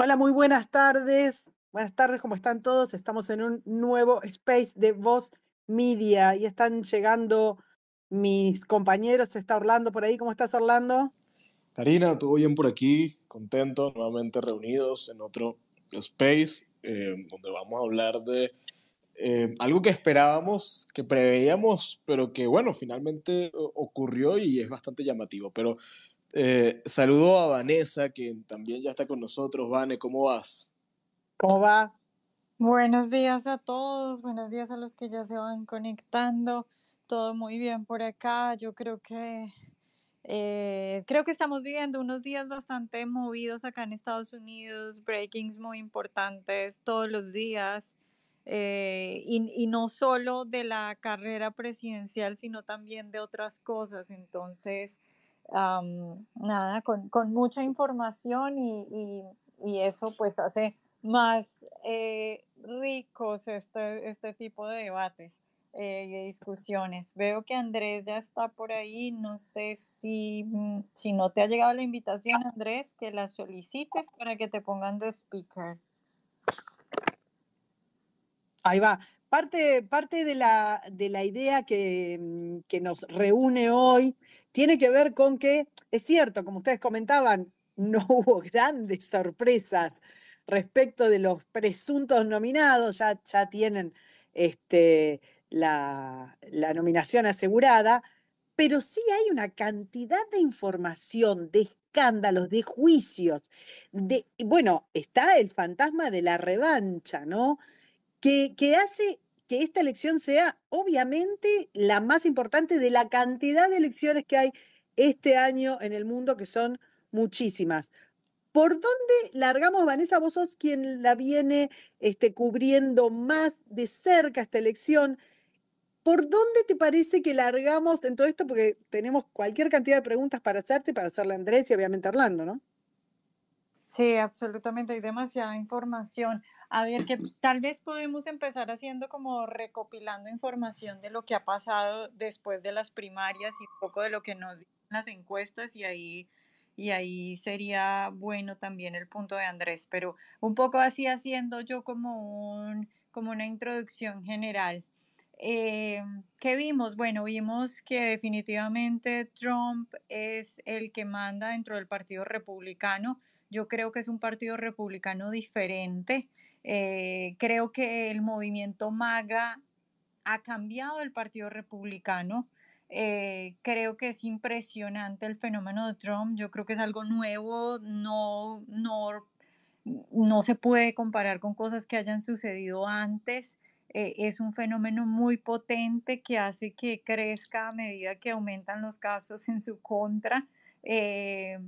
Hola, muy buenas tardes. Buenas tardes, ¿cómo están todos? Estamos en un nuevo space de Voz Media y están llegando mis compañeros. Está Orlando por ahí. ¿Cómo estás, Orlando? Karina, todo bien por aquí, contento, nuevamente reunidos en otro space, donde vamos a hablar de algo que esperábamos, que preveíamos, pero que bueno, finalmente ocurrió y es bastante llamativo. Pero saludo a Vanessa, que también ya está con nosotros. Vane, ¿cómo vas? ¿Cómo va? Buenos días a todos, buenos días a los que ya se van conectando. Todo muy bien por acá. Yo creo que estamos viviendo unos días bastante movidos acá en Estados Unidos, breakings muy importantes todos los días. Y no solo de la carrera presidencial, sino también de otras cosas. Entonces, nada, con mucha información y eso pues hace más ricos este tipo de debates y de discusiones. Veo que Andrés ya está por ahí. No sé si no te ha llegado la invitación, Andrés, que la solicites para que te pongan de speaker. Ahí va. Parte de la idea que nos reúne hoy tiene que ver con que, es cierto, como ustedes comentaban, no hubo grandes sorpresas respecto de los presuntos nominados, ya tienen la nominación asegurada, pero sí hay una cantidad de información, de escándalos, de juicios, bueno, está el fantasma de la revancha, ¿no? Que hace que esta elección sea obviamente la más importante de la cantidad de elecciones que hay este año en el mundo, que son muchísimas. ¿Por dónde largamos, Vanessa? Vos sos quien la viene cubriendo más de cerca esta elección. ¿Por dónde te parece que largamos en todo esto? Porque tenemos cualquier cantidad de preguntas para hacerte y para hacerle a Andrés y obviamente a Orlando, ¿no? Sí, absolutamente, hay demasiada información. A ver, que tal vez podemos empezar haciendo como recopilando información de lo que ha pasado después de las primarias y un poco de lo que nos dicen las encuestas y ahí sería bueno también el punto de Andrés, pero un poco así haciendo yo como una introducción general. Eh, ¿Qué vimos? Bueno, vimos que definitivamente Trump es el que manda dentro del Partido Republicano. Yo creo que es un partido republicano diferente. Creo que el movimiento MAGA ha cambiado el partido republicano. Creo que es impresionante el fenómeno de Trump. Yo creo que es algo nuevo. No se puede comparar con cosas que hayan sucedido antes. Es un fenómeno muy potente que hace que crezca a medida que aumentan los casos en su contra. Eh,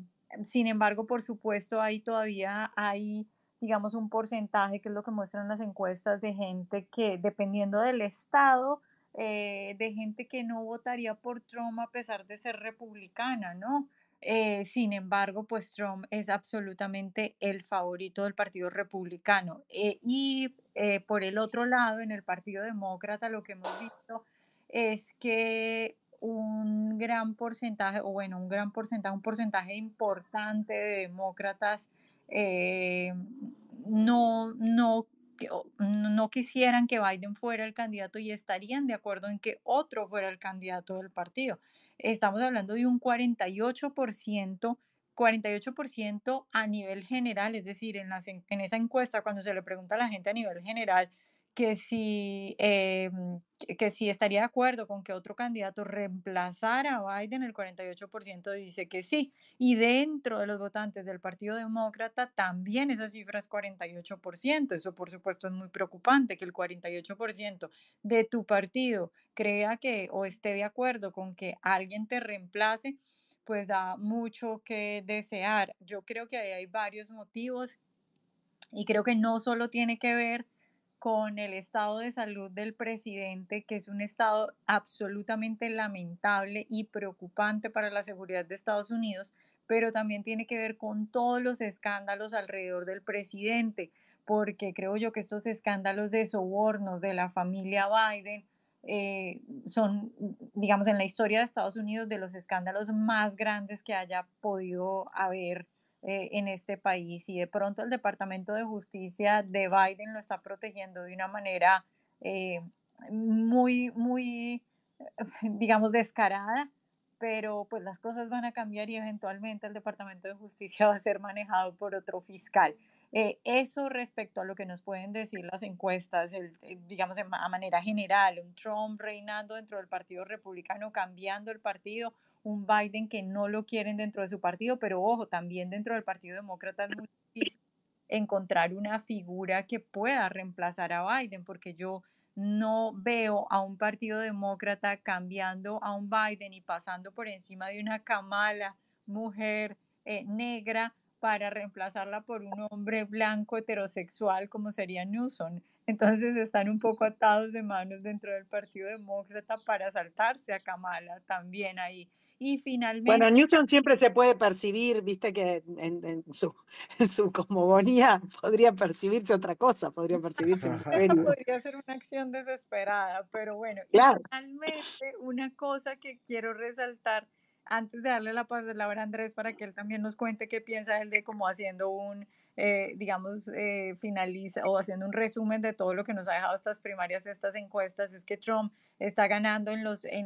Sin embargo, por supuesto, ahí todavía hay, digamos, un porcentaje, que es lo que muestran las encuestas, de gente que, dependiendo del estado, de gente que no votaría por Trump a pesar de ser republicana, ¿no? Sin embargo, pues Trump es absolutamente el favorito del Partido Republicano. Y por el otro lado, en el Partido Demócrata, lo que hemos visto es que un gran porcentaje, o bueno, un porcentaje importante de demócratas eh, no quisieran que Biden fuera el candidato y estarían de acuerdo en que otro fuera el candidato del partido. Estamos hablando de un 48% a nivel general, es decir, en esa encuesta, cuando se le pregunta a la gente a nivel general que si estaría de acuerdo con que otro candidato reemplazara a Biden, el 48% dice que sí. Y dentro de los votantes del Partido Demócrata también esa cifra es 48%. Eso, por supuesto, es muy preocupante, que el 48% de tu partido crea que o esté de acuerdo con que alguien te reemplace, pues da mucho que desear. Yo creo que ahí hay varios motivos y creo que no solo tiene que ver con el estado de salud del presidente, que es un estado absolutamente lamentable y preocupante para la seguridad de Estados Unidos, pero también tiene que ver con todos los escándalos alrededor del presidente, porque creo yo que estos escándalos de sobornos de la familia Biden son, digamos, en la historia de Estados Unidos, de los escándalos más grandes que haya podido haber en este país. Y de pronto el Departamento de Justicia de Biden lo está protegiendo de una manera eh, muy, digamos, descarada, pero pues las cosas van a cambiar y eventualmente el Departamento de Justicia va a ser manejado por otro fiscal. Eso respecto a lo que nos pueden decir las encuestas, digamos, a manera general, un Trump reinando dentro del Partido Republicano, cambiando el partido, un Biden que no lo quieren dentro de su partido, pero ojo, también dentro del Partido Demócrata es muy difícil encontrar una figura que pueda reemplazar a Biden, porque yo no veo a un partido demócrata cambiando a un Biden y pasando por encima de una Kamala, mujer negra, para reemplazarla por un hombre blanco heterosexual como sería Newsom. Entonces están un poco atados de manos dentro del Partido Demócrata para saltarse a Kamala también ahí. Y Bueno, finalmente, Newton siempre se puede percibir, viste que en su, en su cosmogonía podría percibirse otra cosa, podría percibirse mujer. esa podría ser una acción desesperada, pero bueno, y Claro, finalmente una cosa que quiero resaltar antes de darle la palabra a Andrés para que él también nos cuente qué piensa él de cómo haciendo un, digamos, finaliza o haciendo un resumen de todo lo que nos ha dejado estas primarias, estas encuestas, es que Trump está ganando en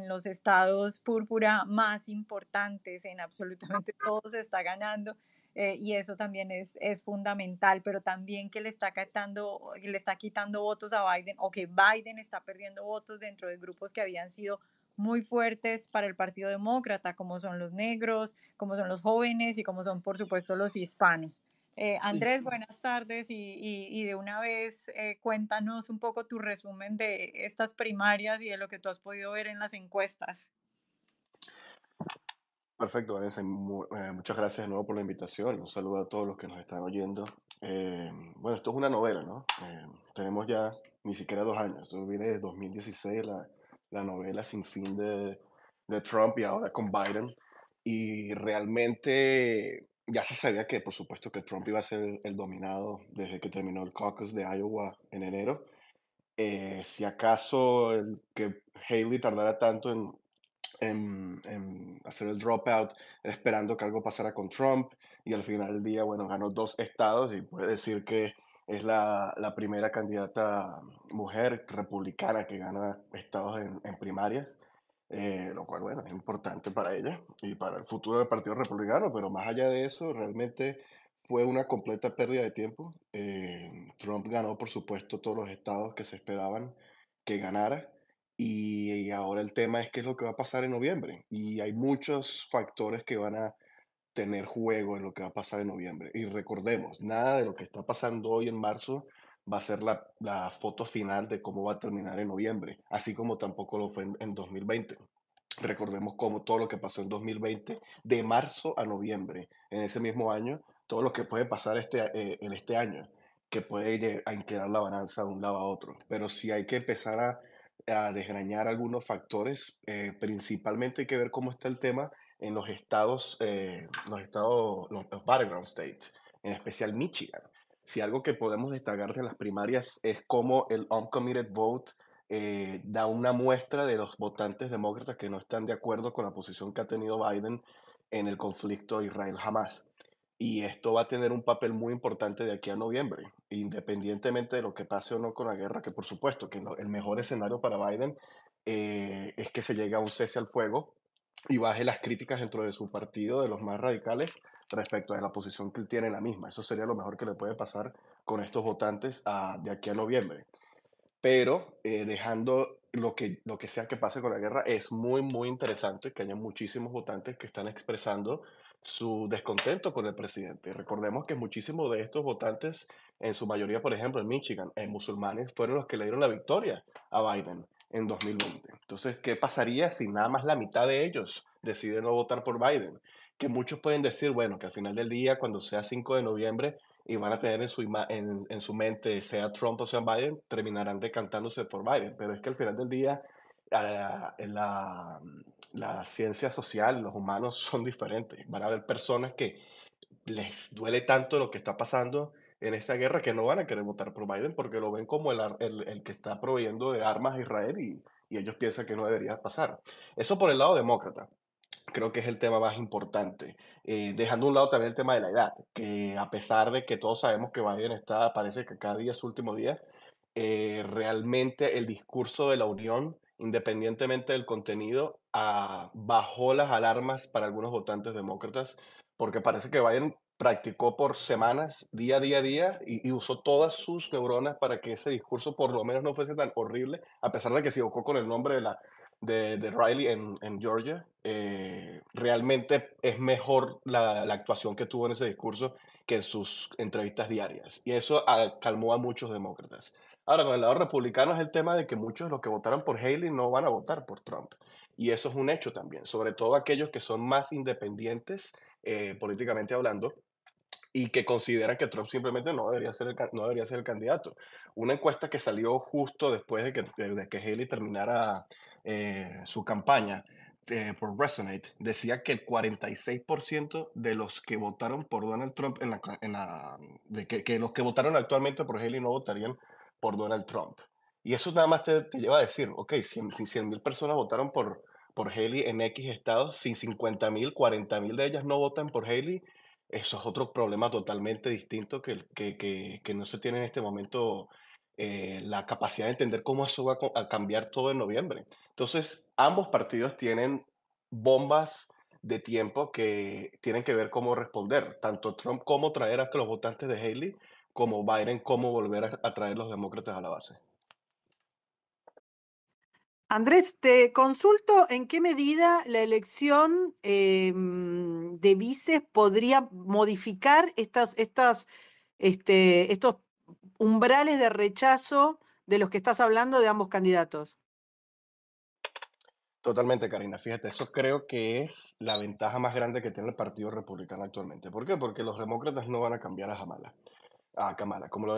los estados púrpura más importantes, en absolutamente todos está ganando, y eso también es fundamental, pero también que le está quitando votos a Biden o que Biden está perdiendo votos dentro de grupos que habían sido muy fuertes para el Partido Demócrata, como son los negros, como son los jóvenes y como son, por supuesto, los hispanos. Andrés, buenas tardes y de una vez cuéntanos un poco tu resumen de estas primarias y de lo que tú has podido ver en las encuestas. Perfecto, Vanessa. Muchas gracias de nuevo por la invitación. Un saludo a todos los que nos están oyendo. Bueno, esto es una novela, ¿no? Tenemos ya ni siquiera 2 años. Esto viene de 2016, la novela sin fin de Trump y ahora con Biden. Y realmente ya se sabía que, por supuesto, que Trump iba a ser el dominado desde que terminó el caucus de Iowa en enero. Si acaso el que Haley tardara tanto en hacer el dropout, esperando que algo pasara con Trump, y al final del día, bueno, ganó 2 estados y puede decir que es la primera candidata mujer republicana que gana estados en primarias, lo cual, bueno, es importante para ella y para el futuro del Partido Republicano, pero más allá de eso, realmente fue una completa pérdida de tiempo. Trump ganó, por supuesto, todos los estados que se esperaban que ganara. Y ahora el tema es qué es lo que va a pasar en noviembre. Y hay muchos factores que van a tener juego en lo que va a pasar en noviembre. Y recordemos, nada de lo que está pasando hoy en marzo va a ser la foto final de cómo va a terminar en noviembre, así como tampoco lo fue en 2020. Recordemos cómo todo lo que pasó en 2020, de marzo a noviembre, en ese mismo año, todo lo que puede pasar en este año, que puede a inclinar la balanza de un lado a otro. Pero sí hay que empezar a desgrañar algunos factores, principalmente hay que ver cómo está el tema en los battleground states, en especial Michigan. Si algo que podemos destacar de las primarias es cómo el uncommitted vote da una muestra de los votantes demócratas que no están de acuerdo con la posición que ha tenido Biden en el conflicto Israel-Jamás. Y esto va a tener un papel muy importante de aquí a noviembre, independientemente de lo que pase o no con la guerra, que por supuesto que el mejor escenario para Biden es que se llegue a un cese al fuego y baje las críticas dentro de su partido, de los más radicales, respecto a la posición que él tiene en la misma. Eso sería lo mejor que le puede pasar con estos votantes de aquí a noviembre. Pero dejando lo que sea que pase con la guerra, es muy, muy interesante que haya muchísimos votantes que están expresando su descontento con el presidente. Recordemos que muchísimos de estos votantes, en su mayoría, por ejemplo, en Michigan, musulmanes, fueron los que le dieron la victoria a Biden en 2020. Entonces, ¿qué pasaría si nada más la mitad de ellos deciden no votar por Biden? Que muchos pueden decir, bueno, que al final del día, cuando sea 5 de noviembre, y van a tener en su mente, sea Trump o sea Biden, terminarán decantándose por Biden. Pero es que al final del día, en la ciencia social, los humanos son diferentes. Van a haber personas que les duele tanto lo que está pasando en esa guerra que no van a querer votar por Biden porque lo ven como el que está proveyendo de armas a Israel y ellos piensan que no debería pasar. Eso por el lado demócrata. creo que es el tema más importante. Dejando a un lado también el tema de la edad, que a pesar de que todos sabemos que Biden está, parece que cada día es su último día, realmente el discurso de la unión, independientemente del contenido, bajó las alarmas para algunos votantes demócratas, porque parece que Biden practicó por semanas, día a día, y usó todas sus neuronas para que ese discurso por lo menos no fuese tan horrible, a pesar de que se equivocó con el nombre de Riley en Georgia. Realmente es mejor la actuación que tuvo en ese discurso que en sus entrevistas diarias. Y eso calmó a muchos demócratas. Ahora, con el lado republicano es el tema de que muchos de los que votaron por Haley no van a votar por Trump. Y eso es un hecho también, sobre todo aquellos que son más independientes, políticamente hablando, y que consideran que Trump simplemente no debería ser el candidato. Una encuesta que salió justo después de que Haley terminara su campaña por Resonate decía que el 46% de los que votaron por Donald Trump que los que votaron actualmente por Haley no votarían por Donald Trump. Y eso nada más te lleva a decir, ok, si 100,000 personas votaron por Haley en X estados, si 50,000, 40,000 de ellas no votan por Haley, eso es otro problema totalmente distinto que no se tiene en este momento, la capacidad de entender cómo eso va a cambiar todo en noviembre. Entonces, ambos partidos tienen bombas de tiempo que tienen que ver cómo responder, tanto Trump cómo traer a los votantes de Haley, como Biden cómo volver a traer los demócratas a la base. Andrés, te consulto en qué medida la elección de vices podría modificar estos umbrales de rechazo de los que estás hablando de ambos candidatos. Totalmente, Karina. Fíjate, eso creo que es la ventaja más grande que tiene el Partido Republicano actualmente. ¿Por qué? Porque los demócratas no van a cambiar a Kamala. Como lo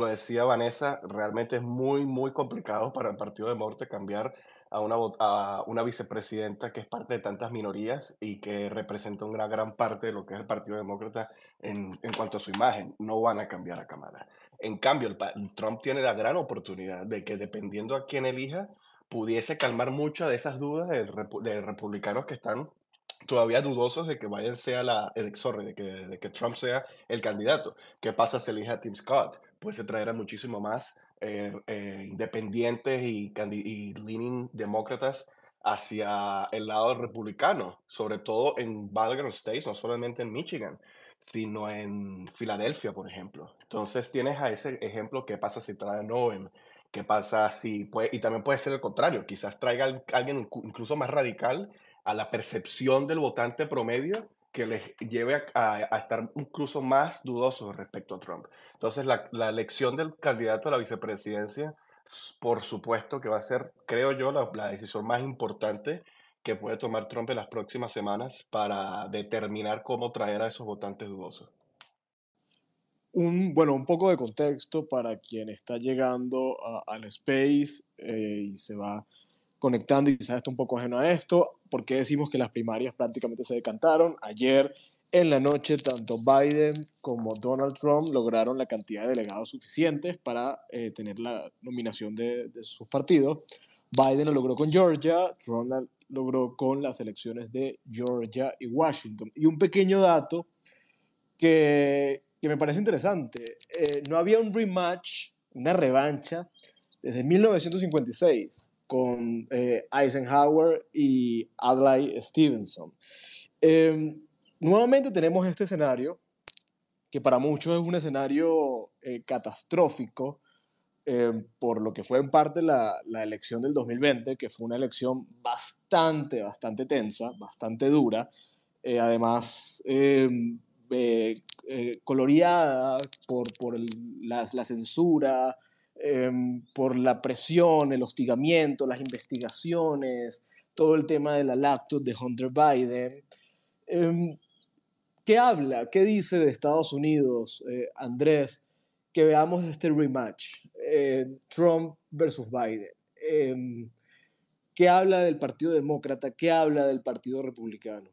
decía Vanessa, realmente es muy, muy complicado para el Partido Demócrata cambiar a una vicepresidenta que es parte de tantas minorías y que representa una gran parte de lo que es el Partido Demócrata en cuanto a su imagen. No van a cambiar a Kamala. En cambio, Trump tiene la gran oportunidad de que dependiendo a quién elija, pudiese calmar muchas de esas dudas de republicanos que están todavía dudosos de que Biden sea sorry, de que Trump sea el candidato. ¿Qué pasa si elige a Tim Scott? Pues se traerá muchísimo más independientes y leaning demócratas hacia el lado republicano, sobre todo en battleground states, no solamente en Michigan, sino en Filadelfia, por ejemplo. Entonces tienes a ese ejemplo, qué pasa si trae a Noem, qué pasa y también puede ser el contrario, quizás traiga alguien incluso más radical a la percepción del votante promedio que les lleve a estar incluso más dudosos respecto a Trump. Entonces, la elección del candidato a la vicepresidencia, por supuesto que va a ser, creo yo, la decisión más importante que puede tomar Trump en las próximas semanas para determinar cómo traer a esos votantes dudosos. Un poco de contexto para quien está llegando al Space y se va conectando y quizás está un poco ajeno a esto. ¿Por qué decimos que las primarias prácticamente se decantaron? Ayer en la noche, tanto Biden como Donald Trump lograron la cantidad de delegados suficientes para tener la nominación de sus partidos. Biden lo logró con Georgia, Trump lo logró con las elecciones de Georgia y Washington. Y un pequeño dato que me parece interesante. No había un rematch, una revancha, desde 1956 con Eisenhower y Adlai Stevenson. Nuevamente tenemos este escenario, que para muchos es un escenario catastrófico, por lo que fue en parte la elección del 2020, que fue una elección bastante tensa, bastante dura, además coloreada por la censura, por la presión, el hostigamiento, las investigaciones, todo el tema de la laptop de Hunter Biden. ¿Qué habla? ¿Qué dice de Estados Unidos, Andrés? Que veamos este rematch, Trump versus Biden. ¿Qué habla del Partido Demócrata? ¿Qué habla del Partido Republicano?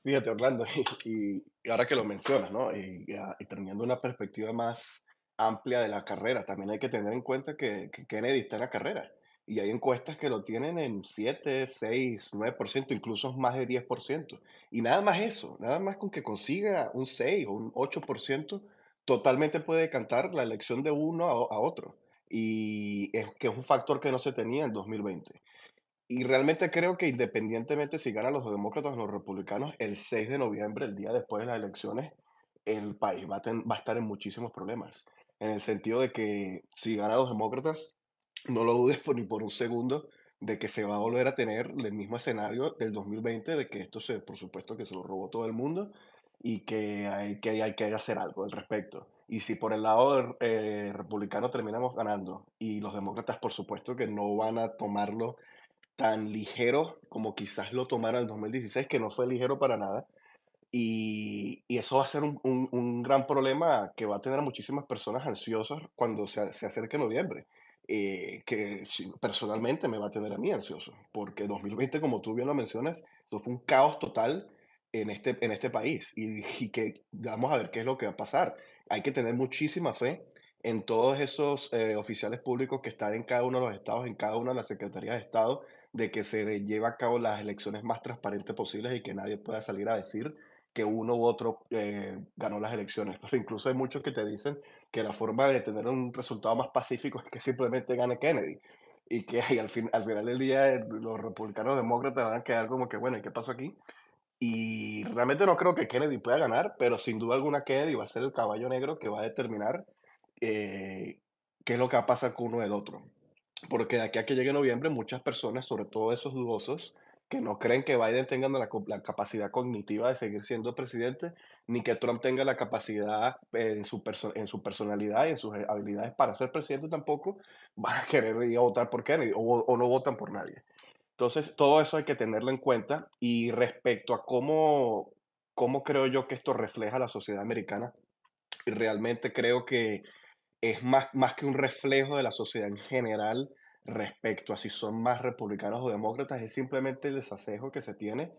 Fíjate, Orlando, y ahora que lo mencionas, ¿no? Y teniendo una perspectiva más amplia de la carrera, también hay que tener en cuenta que Kennedy está en la carrera Y hay encuestas que lo tienen en 7, 6, 9%, incluso más de 10%. Y nada más eso, nada más con que consiga un 6 o un 8%, totalmente puede cantar la elección de uno a otro. Y es que es un factor que no se tenía en 2020. Y realmente creo que independientemente si ganan los demócratas o los republicanos, el 6 de noviembre, el día después de las elecciones, el país va a estar en muchísimos problemas. En el sentido de que si ganan los demócratas, no lo dudes ni por un segundo de que se va a volver a tener el mismo escenario del 2020, de que esto por supuesto que se lo robó todo el mundo y que hay que hacer algo al respecto. Y si por el lado republicano terminamos ganando y los demócratas, por supuesto que no van a tomarlo tan ligero como quizás lo tomaron en el 2016, que no fue ligero para nada. Y eso va a ser un gran problema que va a tener a muchísimas personas ansiosas cuando se acerque noviembre. Que personalmente me va a tener a mí ansioso, porque 2020, como tú bien lo mencionas, eso fue un caos total en este país. Y que vamos a ver qué es lo que va a pasar. Hay que tener muchísima fe en todos esos oficiales públicos que están en cada uno de los estados, en cada una de las secretarías de Estado, de que se lleve a cabo las elecciones más transparentes posibles y que nadie pueda salir a decir que uno u otro ganó las elecciones. Pero incluso hay muchos que te dicen que la forma de tener un resultado más pacífico es que simplemente gane Kennedy. Y que al final del día los republicanos demócratas van a quedar como que, bueno, ¿y qué pasó aquí? Y realmente no creo que Kennedy pueda ganar, pero sin duda alguna Kennedy va a ser el caballo negro que va a determinar eh, qué es lo que va a pasar con uno y el otro. Porque de aquí a que llegue noviembre, muchas personas, sobre todo esos dudosos, que no creen que Biden tenga la capacidad cognitiva de seguir siendo presidente, ni que Trump tenga la capacidad en su personalidad y en sus habilidades para ser presidente tampoco, van a querer ir a votar por Kennedy o no votan por nadie. Entonces, todo eso hay que tenerlo en cuenta. Y respecto a cómo creo yo que esto refleja la sociedad americana, realmente creo que es más que un reflejo de la sociedad en general respecto a si son más republicanos o demócratas, es simplemente el desacejo que se tiene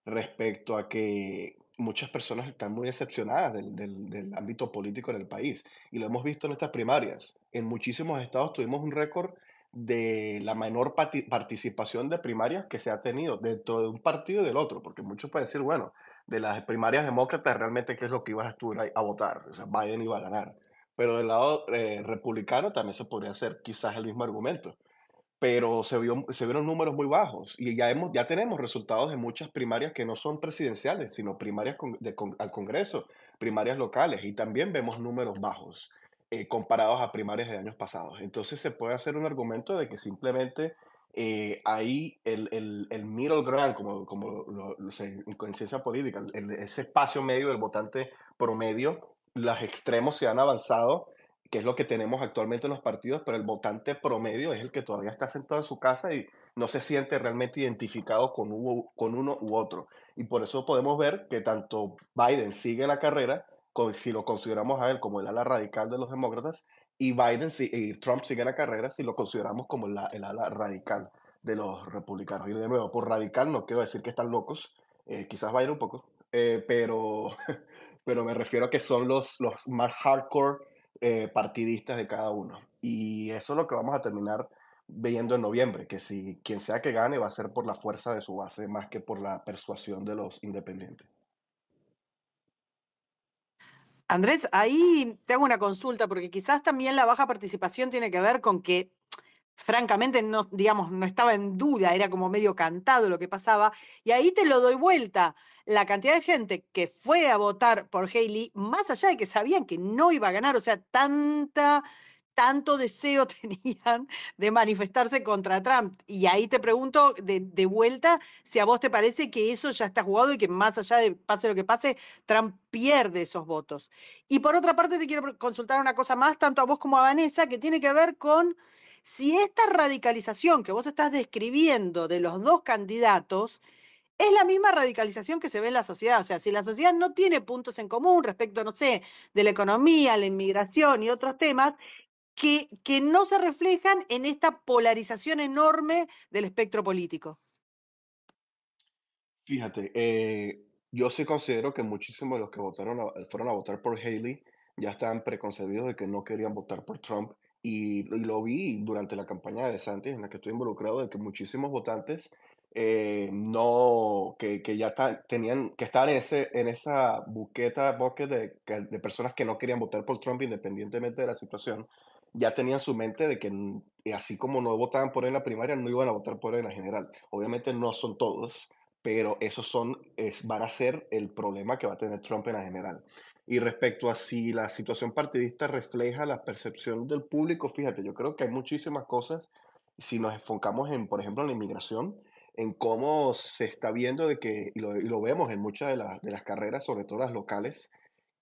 respecto a que muchas personas están muy decepcionadas del ámbito político en el país. Y lo hemos visto en estas primarias. En muchísimos estados tuvimos un récord de la menor participación de primarias que se ha tenido dentro de un partido y del otro, porque muchos pueden decir, bueno, de las primarias demócratas realmente qué es lo que ibas a votar, o sea, Biden iba a ganar. Pero del lado republicano también se podría hacer quizás el mismo argumento, pero se vieron números muy bajos y ya tenemos resultados de muchas primarias que no son presidenciales, sino primarias al Congreso, primarias locales, y también vemos números bajos comparados a primarias de años pasados. Entonces se puede hacer un argumento de que simplemente ahí el middle ground, como en ciencia política, ese espacio medio del votante promedio, los extremos se han avanzado, que es lo que tenemos actualmente en los partidos, pero el votante promedio es el que todavía está sentado en su casa y no se siente realmente identificado con uno u otro. Y por eso podemos ver que tanto Biden sigue la carrera, si lo consideramos a él como el ala radical de los demócratas, y Trump sigue la carrera si lo consideramos como el ala radical de los republicanos. Y de nuevo, por radical no quiero decir que están locos, quizás Biden un poco, pero, pero me refiero a que son los más hardcore partidistas de cada uno. Y eso es lo que vamos a terminar viendo en noviembre, que si quien sea que gane va a ser por la fuerza de su base más que por la persuasión de los independientes. Andrés, ahí te hago una consulta, porque quizás también la baja participación tiene que ver con que francamente no, digamos, no estaba en duda, era como medio cantado lo que pasaba, y ahí te lo doy vuelta. La cantidad de gente que fue a votar por Haley, más allá de que sabían que no iba a ganar, o sea, tanto deseo tenían de manifestarse contra Trump. Y ahí te pregunto de vuelta si a vos te parece que eso ya está jugado y que más allá de pase lo que pase, Trump pierde esos votos. Y por otra parte, te quiero consultar una cosa más, tanto a vos como a Vanessa, que tiene que ver con si esta radicalización que vos estás describiendo de los dos candidatos es la misma radicalización que se ve en la sociedad. O sea, si la sociedad no tiene puntos en común respecto, no sé, de la economía, la inmigración y otros temas, que no se reflejan en esta polarización enorme del espectro político. Fíjate, yo sí considero que muchísimos de los que fueron a votar por Haley ya estaban preconcebidos de que no querían votar por Trump y lo vi durante la campaña de DeSantis en la que estoy involucrado, de que muchísimos votantes no, que ya tenían, que estaban en esa bucket de personas que no querían votar por Trump independientemente de la situación, ya tenían su mente de que así como no votaban por él en la primaria, no iban a votar por él en la general. Obviamente no son todos, pero esos van a ser el problema que va a tener Trump en la general. Y respecto a si la situación partidista refleja la percepción del público, fíjate, yo creo que hay muchísimas cosas. Si nos enfocamos en, por ejemplo, en la inmigración, en cómo se está viendo de que, y lo vemos en muchas de las carreras, sobre todo las locales,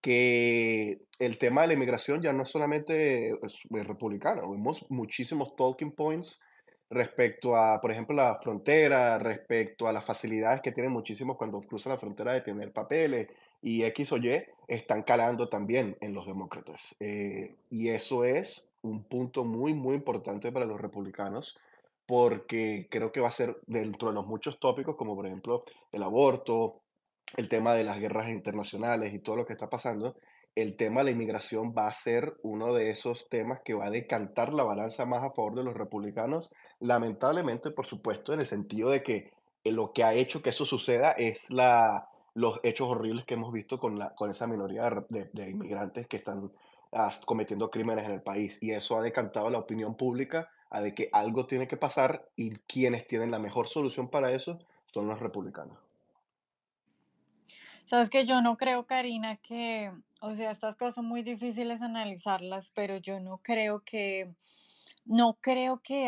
que el tema de la inmigración ya no es solamente es republicano, vemos muchísimos talking points respecto a, por ejemplo, la frontera, respecto a las facilidades que tienen muchísimos cuando cruzan la frontera de tener papeles y X o Y, están calando también en los demócratas. Y eso es un punto muy, muy importante para los republicanos, porque creo que va a ser dentro de los muchos tópicos, como por ejemplo el aborto, el tema de las guerras internacionales y todo lo que está pasando, el tema de la inmigración va a ser uno de esos temas que va a decantar la balanza más a favor de los republicanos, lamentablemente, por supuesto, en el sentido de que lo que ha hecho que eso suceda es los hechos horribles que hemos visto con esa minoría de inmigrantes que están cometiendo crímenes en el país. Y eso ha decantado la opinión pública a de que algo tiene que pasar y quienes tienen la mejor solución para eso son los republicanos. Sabes que yo no creo, Karina, o sea, estas cosas son muy difíciles analizarlas, pero yo no creo que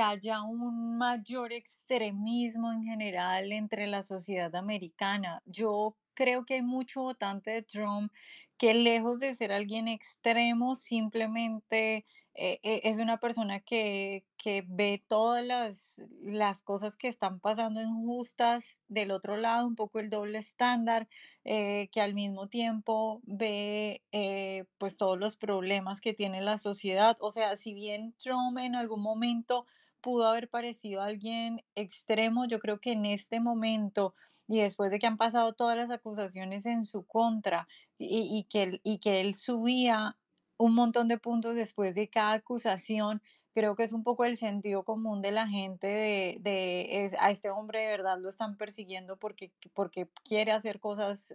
haya un mayor extremismo en general entre la sociedad americana. Yo creo que hay mucho votante de Trump que lejos de ser alguien extremo, simplemente es una persona que ve todas las cosas que están pasando injustas del otro lado, un poco el doble estándar, que al mismo tiempo ve pues todos los problemas que tiene la sociedad. O sea, si bien Trump en algún momento pudo haber parecido alguien extremo, yo creo que en este momento y después de que han pasado todas las acusaciones en su contra y que él subía un montón de puntos después de cada acusación, creo que es un poco el sentido común de la gente a este hombre de verdad lo están persiguiendo porque quiere hacer cosas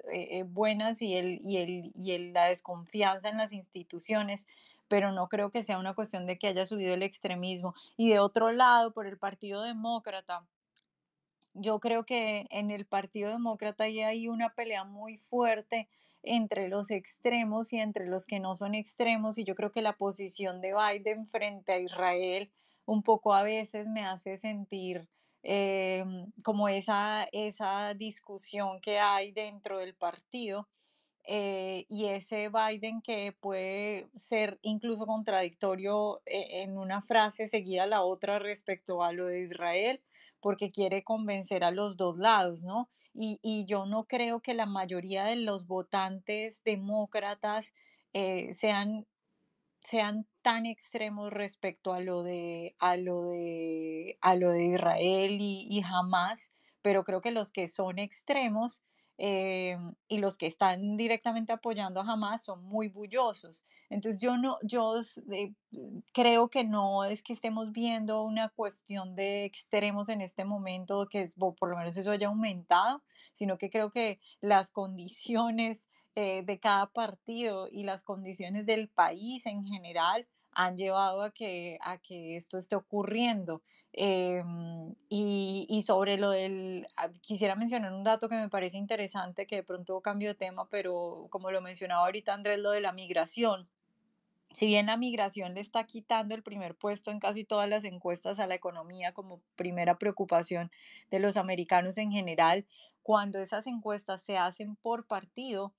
buenas la desconfianza en las instituciones, pero no creo que sea una cuestión de que haya subido el extremismo. Y de otro lado, por el Partido Demócrata, yo creo que en el Partido Demócrata ya hay una pelea muy fuerte entre los extremos y entre los que no son extremos, y yo creo que la posición de Biden frente a Israel un poco a veces me hace sentir como esa discusión que hay dentro del partido, y ese Biden que puede ser incluso contradictorio en una frase seguida a la otra respecto a lo de Israel, porque quiere convencer a los dos lados, ¿no? Y yo no creo que la mayoría de los votantes demócratas sean tan extremos respecto a lo de Israel y Hamás, pero creo que los que son extremos y los que están directamente apoyando a Hamás son muy bullosos. Entonces yo no, yo s- creo que no es que estemos viendo una cuestión de extremos en este momento, por lo menos eso haya aumentado, sino que creo que las condiciones de cada partido y las condiciones del país en general han llevado a que esto esté ocurriendo. Y sobre quisiera mencionar un dato que me parece interesante, que de pronto cambio de tema, pero como lo mencionaba ahorita Andrés, lo de la migración. Si bien la migración le está quitando el primer puesto en casi todas las encuestas a la economía como primera preocupación de los americanos en general, cuando esas encuestas se hacen por partido,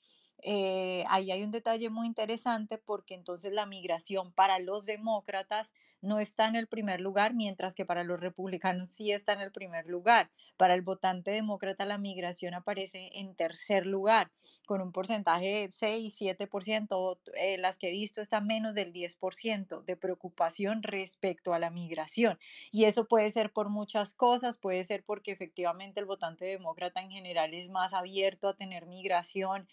ahí hay un detalle muy interesante porque entonces la migración para los demócratas no está en el primer lugar, mientras que para los republicanos sí está en el primer lugar. Para el votante demócrata la migración aparece en tercer lugar con un porcentaje de 6, 7%, las que he visto están menos del 10% de preocupación respecto a la migración. Y eso puede ser por muchas cosas, puede ser porque efectivamente el votante demócrata en general es más abierto a tener migración,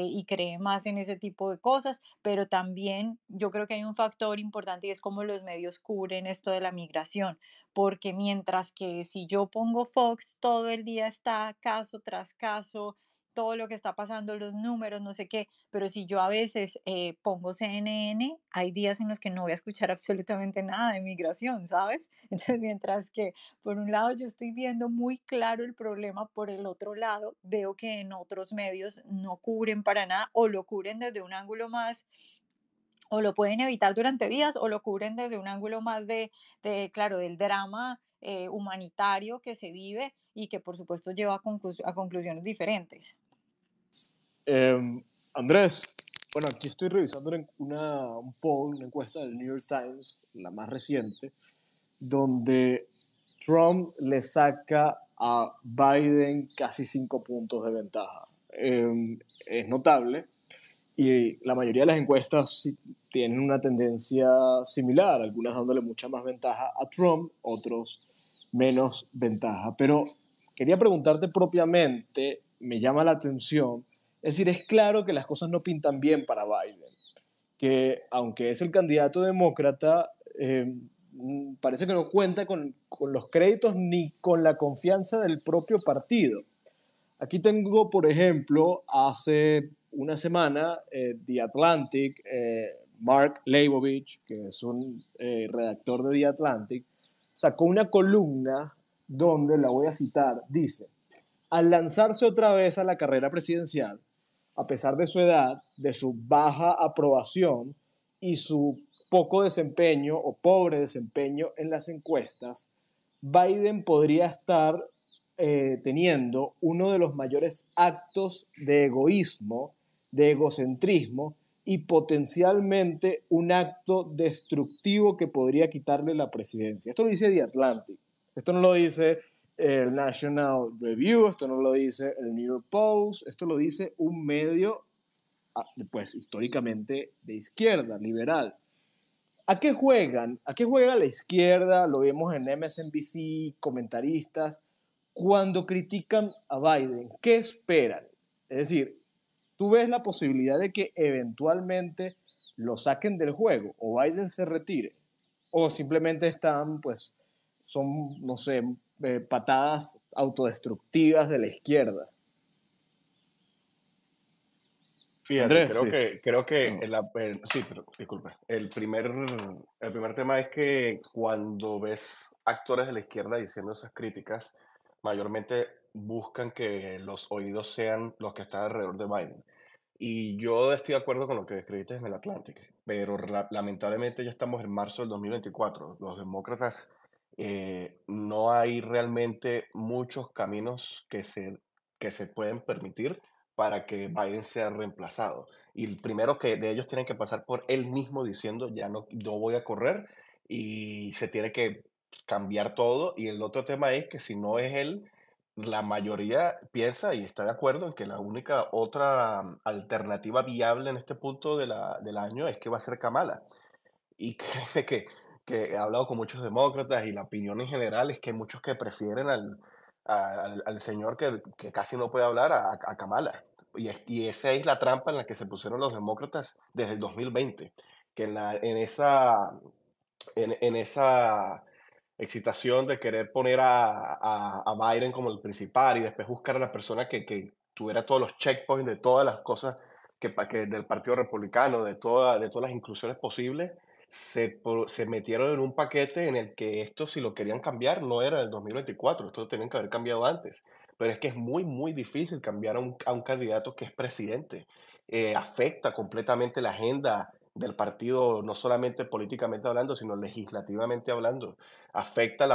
y cree más en ese tipo de cosas, pero también yo creo que hay un factor importante y es cómo los medios cubren esto de la migración, porque mientras que si yo pongo Fox todo el día está caso tras caso, todo lo que está pasando, los números, no sé qué, pero si yo a veces pongo CNN, hay días en los que no voy a escuchar absolutamente nada de migración, ¿sabes? Entonces, mientras que por un lado yo estoy viendo muy claro el problema, por el otro lado veo que en otros medios no cubren para nada o lo cubren desde un ángulo más, o lo pueden evitar durante días o lo cubren desde un ángulo más claro, del drama humanitario que se vive y que por supuesto lleva a conclusiones diferentes. Andrés, bueno, aquí estoy revisando un poll, una encuesta del New York Times, la más reciente, donde Trump le saca a Biden casi 5 puntos de ventaja. Es notable y la mayoría de las encuestas sí tienen una tendencia similar, algunas dándole mucha más ventaja a Trump, otros menos ventaja. Pero quería preguntarte propiamente, me llama la atención, es decir, es claro que las cosas no pintan bien para Biden, que aunque es el candidato demócrata, parece que no cuenta con los créditos ni con la confianza del propio partido. Aquí tengo, por ejemplo, hace una semana, The Atlantic, Mark Leibovich, que es un redactor de The Atlantic, sacó una columna donde, la voy a citar, dice: al lanzarse otra vez a la carrera presidencial, a pesar de su edad, de su baja aprobación y su poco desempeño o pobre desempeño en las encuestas, Biden podría estar teniendo uno de los mayores actos de egoísmo, de egocentrismo y potencialmente un acto destructivo que podría quitarle la presidencia. Esto lo dice The Atlantic. Esto no lo dice el National Review, esto no lo dice el New York Post, esto lo dice un medio, pues históricamente de izquierda, liberal. ¿A qué juegan? ¿A qué juega la izquierda? Lo vemos en MSNBC, comentaristas, cuando critican a Biden. ¿Qué esperan? Es decir, ¿tú ves la posibilidad de que eventualmente lo saquen del juego o Biden se retire? ¿O simplemente están, pues, son, no sé, patadas autodestructivas de la izquierda? Fíjate, Andrés, sí. creo que No. sí, pero disculpa. El primer tema es que cuando ves actores de la izquierda diciendo esas críticas, mayormente buscan que los oídos sean los que están alrededor de Biden. Y yo estoy de acuerdo con lo que describiste en el Atlantic, pero lamentablemente ya estamos en marzo del 2024. Los demócratas, no hay realmente muchos caminos que se pueden permitir para que Biden sea reemplazado. Y el primero que de ellos tienen que pasar por él mismo diciendo, ya no voy a correr y se tiene que cambiar todo. Y el otro tema es que si no es él, la mayoría piensa y está de acuerdo en que la única otra alternativa viable en este punto del año es que va a ser Kamala. Y créeme que he hablado con muchos demócratas y la opinión en general es que hay muchos que prefieren al señor que casi no puede hablar a Kamala. Y esa es la trampa en la que se pusieron los demócratas desde el 2020, que en esa excitación de querer poner a Biden como el principal y después buscar a la persona que tuviera todos los checkpoints de todas las cosas que del Partido Republicano, de todas las inclusiones posibles, se metieron en un paquete en el que esto, si lo querían cambiar, no era en el 2024, esto lo tenían que haber cambiado antes. Pero es que es muy, muy difícil cambiar a un candidato que es presidente. Afecta completamente la agenda del partido, no solamente políticamente hablando, sino legislativamente hablando. Afecta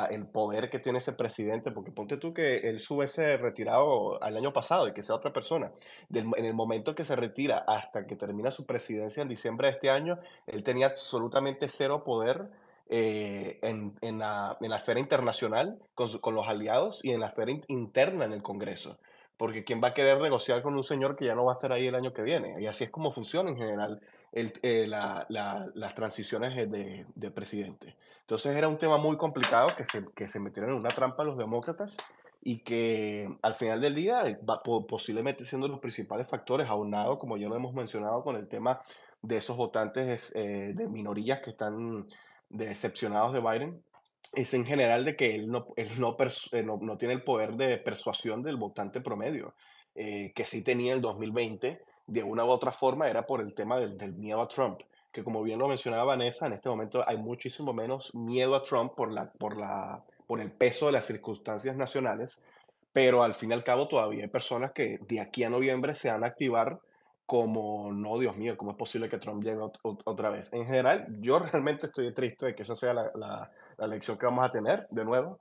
el poder que tiene ese presidente, porque ponte tú que él se hubiese retirado al año pasado y que sea otra persona. En el momento que se retira hasta que termina su presidencia en diciembre de este año, él tenía absolutamente cero poder en la esfera internacional con los aliados y en la esfera interna en el Congreso. Porque ¿quién va a querer negociar con un señor que ya no va a estar ahí el año que viene? Y así es como funciona en general las transiciones de presidente. Entonces era un tema muy complicado que se metieron en una trampa los demócratas y que al final del día posiblemente siendo los principales factores, aunado, como ya lo hemos mencionado, con el tema de esos votantes de minorías que están decepcionados de Biden, es en general de que él no tiene el poder de persuasión del votante promedio, que sí tenía en el 2020, de una u otra forma, era por el tema del miedo a Trump, que como bien lo mencionaba Vanessa, en este momento hay muchísimo menos miedo a Trump por el peso de las circunstancias nacionales, pero al fin y al cabo todavía hay personas que de aquí a noviembre se van a activar como, no, Dios mío, ¿cómo es posible que Trump llegue otra vez? En general, yo realmente estoy triste de que esa sea la elección que vamos a tener de nuevo.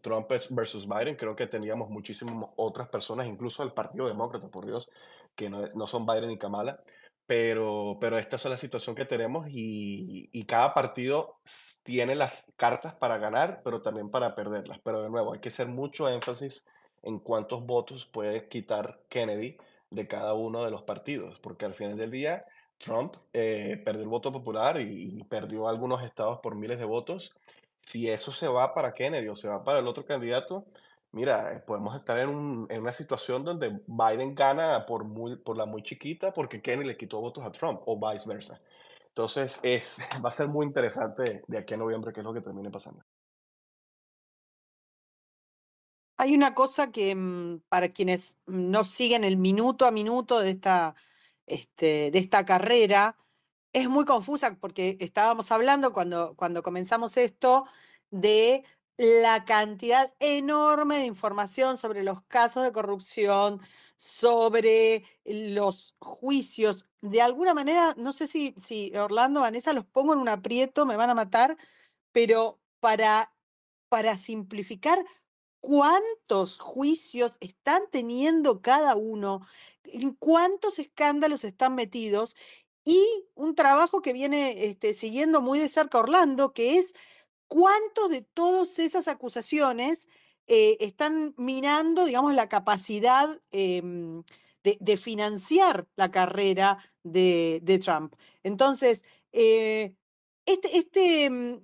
Trump versus Biden, creo que teníamos muchísimas otras personas, incluso el Partido Demócrata, por Dios, que no son Biden ni Kamala, pero esta es la situación que tenemos y cada partido tiene las cartas para ganar, pero también para perderlas. Pero de nuevo, hay que hacer mucho énfasis en cuántos votos puede quitar Kennedy de cada uno de los partidos, porque al final del día Trump perdió el voto popular y perdió algunos estados por miles de votos. Si eso se va para Kennedy o se va para el otro candidato, mira, podemos estar en una situación donde Biden gana por la muy chiquita porque Kennedy le quitó votos a Trump o viceversa. Entonces, va a ser muy interesante de aquí a noviembre qué es lo que termine pasando. Hay una cosa que para quienes no siguen el minuto a minuto de esta carrera, es muy confusa porque estábamos hablando cuando comenzamos esto de la cantidad enorme de información sobre los casos de corrupción, sobre los juicios. De alguna manera, no sé si Orlando, Vanessa, los pongo en un aprieto, me van a matar, pero para simplificar, ¿cuántos juicios están teniendo cada uno? ¿En cuántos escándalos están metidos? Y un trabajo que viene siguiendo muy de cerca Orlando, que es cuántos de todas esas acusaciones están minando, digamos, la capacidad de financiar la carrera de Trump. Entonces, eh, este, este, mm,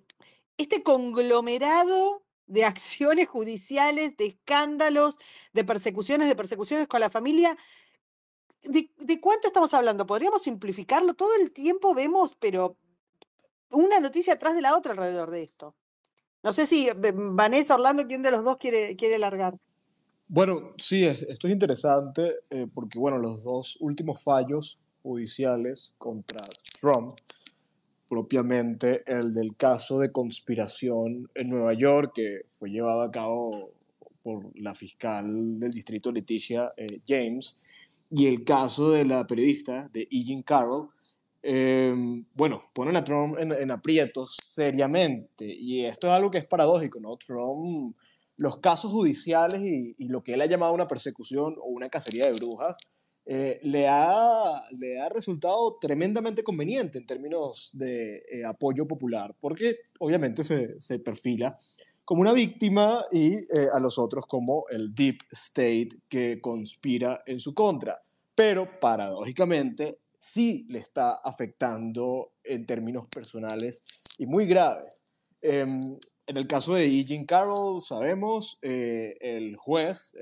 este conglomerado de acciones judiciales, de escándalos, de persecuciones con la familia, ¿de cuánto estamos hablando? ¿Podríamos simplificarlo? Todo el tiempo vemos, pero una noticia atrás de la otra alrededor de esto. No sé si Vanessa, Orlando, ¿quién de los dos quiere largar? Bueno, sí, esto es interesante porque, bueno, los dos últimos fallos judiciales contra Trump, propiamente el del caso de conspiración en Nueva York, que fue llevado a cabo por la fiscal del distrito Leticia James, y el caso de la periodista de E. Jean Carroll, bueno, ponen a Trump en aprietos seriamente, y esto es algo que es paradójico, ¿no? Trump, los casos judiciales y lo que él ha llamado una persecución o una cacería de brujas, le ha resultado tremendamente conveniente en términos de apoyo popular, porque obviamente se perfila como una víctima y a los otros como el deep state que conspira en su contra. Pero paradójicamente sí le está afectando en términos personales y muy graves. En el caso de E. Jean Carroll, sabemos, el juez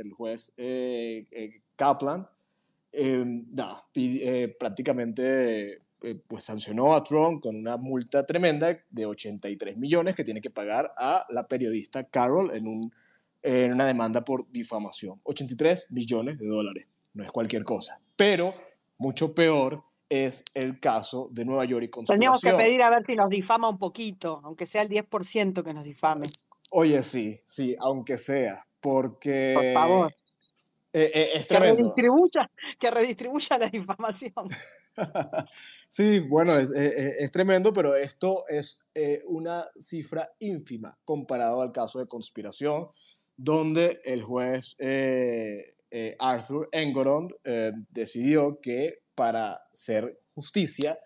Kaplan, prácticamente pues sancionó a Trump con una multa tremenda de 83 millones que tiene que pagar a la periodista Carroll en una demanda por difamación. 83 millones de dólares, no es cualquier cosa. Pero mucho peor es el caso de Nueva York y Tendríamos que conspiración. pedir a ver si nos difama un poquito, aunque sea el 10% que nos difame, Oye, sí, sí, aunque sea, por porque favor. es Que tremendo. redistribuya, que redistribuya la difamación. Sí, bueno, es tremendo, pero esto es una cifra ínfima comparado al caso de conspiración, donde el juez Arthur Engoron decidió que para hacer justicia,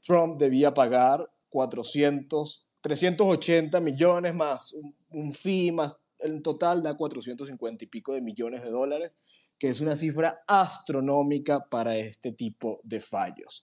Trump debía pagar 380 millones más un fee, más en total da 450 y pico de millones de dólares, que es una cifra astronómica para este tipo de fallos.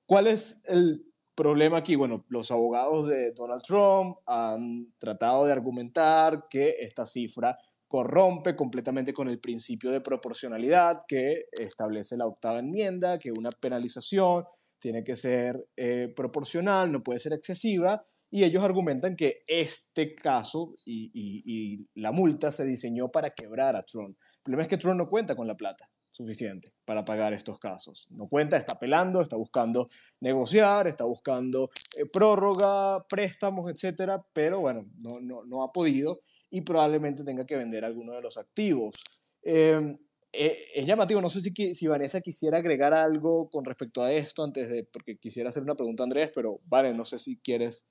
¿Cuál es el problema aquí? Bueno, los abogados de Donald Trump han tratado de argumentar que esta cifra corrompe completamente con el principio de proporcionalidad que establece la 8ª enmienda, que una penalización tiene que ser proporcional, no puede ser excesiva, y ellos argumentan que este caso y la multa se diseñó para quebrar a Trump. El problema es que Trump no cuenta con la plata suficiente para pagar estos casos. No cuenta, está apelando, está buscando negociar, está buscando prórroga, préstamos, etcétera, pero bueno, no ha podido y probablemente tenga que vender alguno de los activos. Es llamativo, no sé si Vanessa quisiera agregar algo con respecto a esto antes de, porque quisiera hacer una pregunta a Andrés, pero vale, no sé si quieres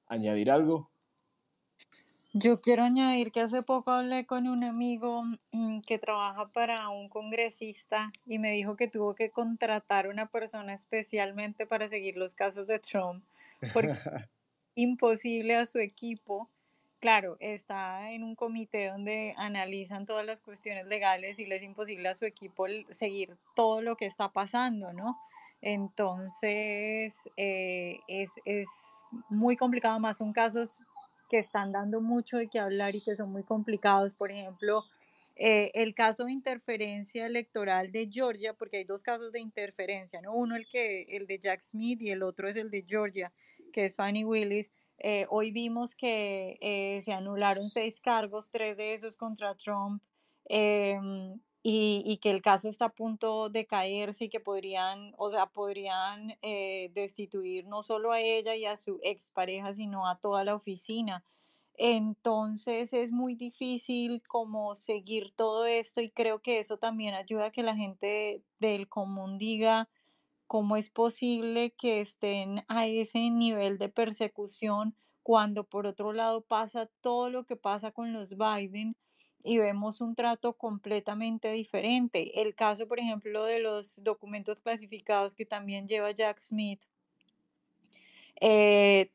añadir algo. Yo quiero añadir que hace poco hablé con un amigo que trabaja para un congresista y me dijo que tuvo que contratar una persona especialmente para seguir los casos de Trump, porque imposible a su equipo. Claro, está en un comité donde analizan todas las cuestiones legales y le es imposible a su equipo seguir todo lo que está pasando, ¿no? Entonces, es muy complicado, más son casos que están dando mucho de qué hablar y que son muy complicados. Por ejemplo, el caso de interferencia electoral de Georgia, porque hay dos casos de interferencia, ¿no? Uno el de Jack Smith y el otro es el de Georgia, que es Fani Willis. Hoy vimos que se anularon 6 cargos, 3 de esos contra Trump, y que el caso está a punto de caerse y que podrían, o sea, podrían destituir no solo a ella y a su expareja, sino a toda la oficina. Entonces es muy difícil como seguir todo esto y creo que eso también ayuda a que la gente del común diga cómo es posible que estén a ese nivel de persecución cuando por otro lado pasa todo lo que pasa con los Biden y vemos un trato completamente diferente. El caso, por ejemplo, de los documentos clasificados que también lleva Jack Smith.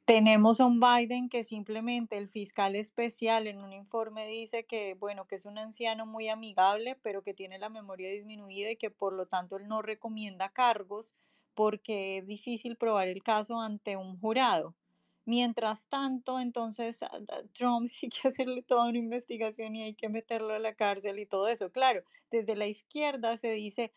Tenemos a un Biden que simplemente el fiscal especial en un informe dice que, bueno, que es un anciano muy amigable, pero que tiene la memoria disminuida y que por lo tanto él no recomienda cargos porque es difícil probar el caso ante un jurado. Mientras tanto, entonces Trump sí hay que hacerle toda una investigación y hay que meterlo a la cárcel y todo eso. Claro, desde la izquierda se dice,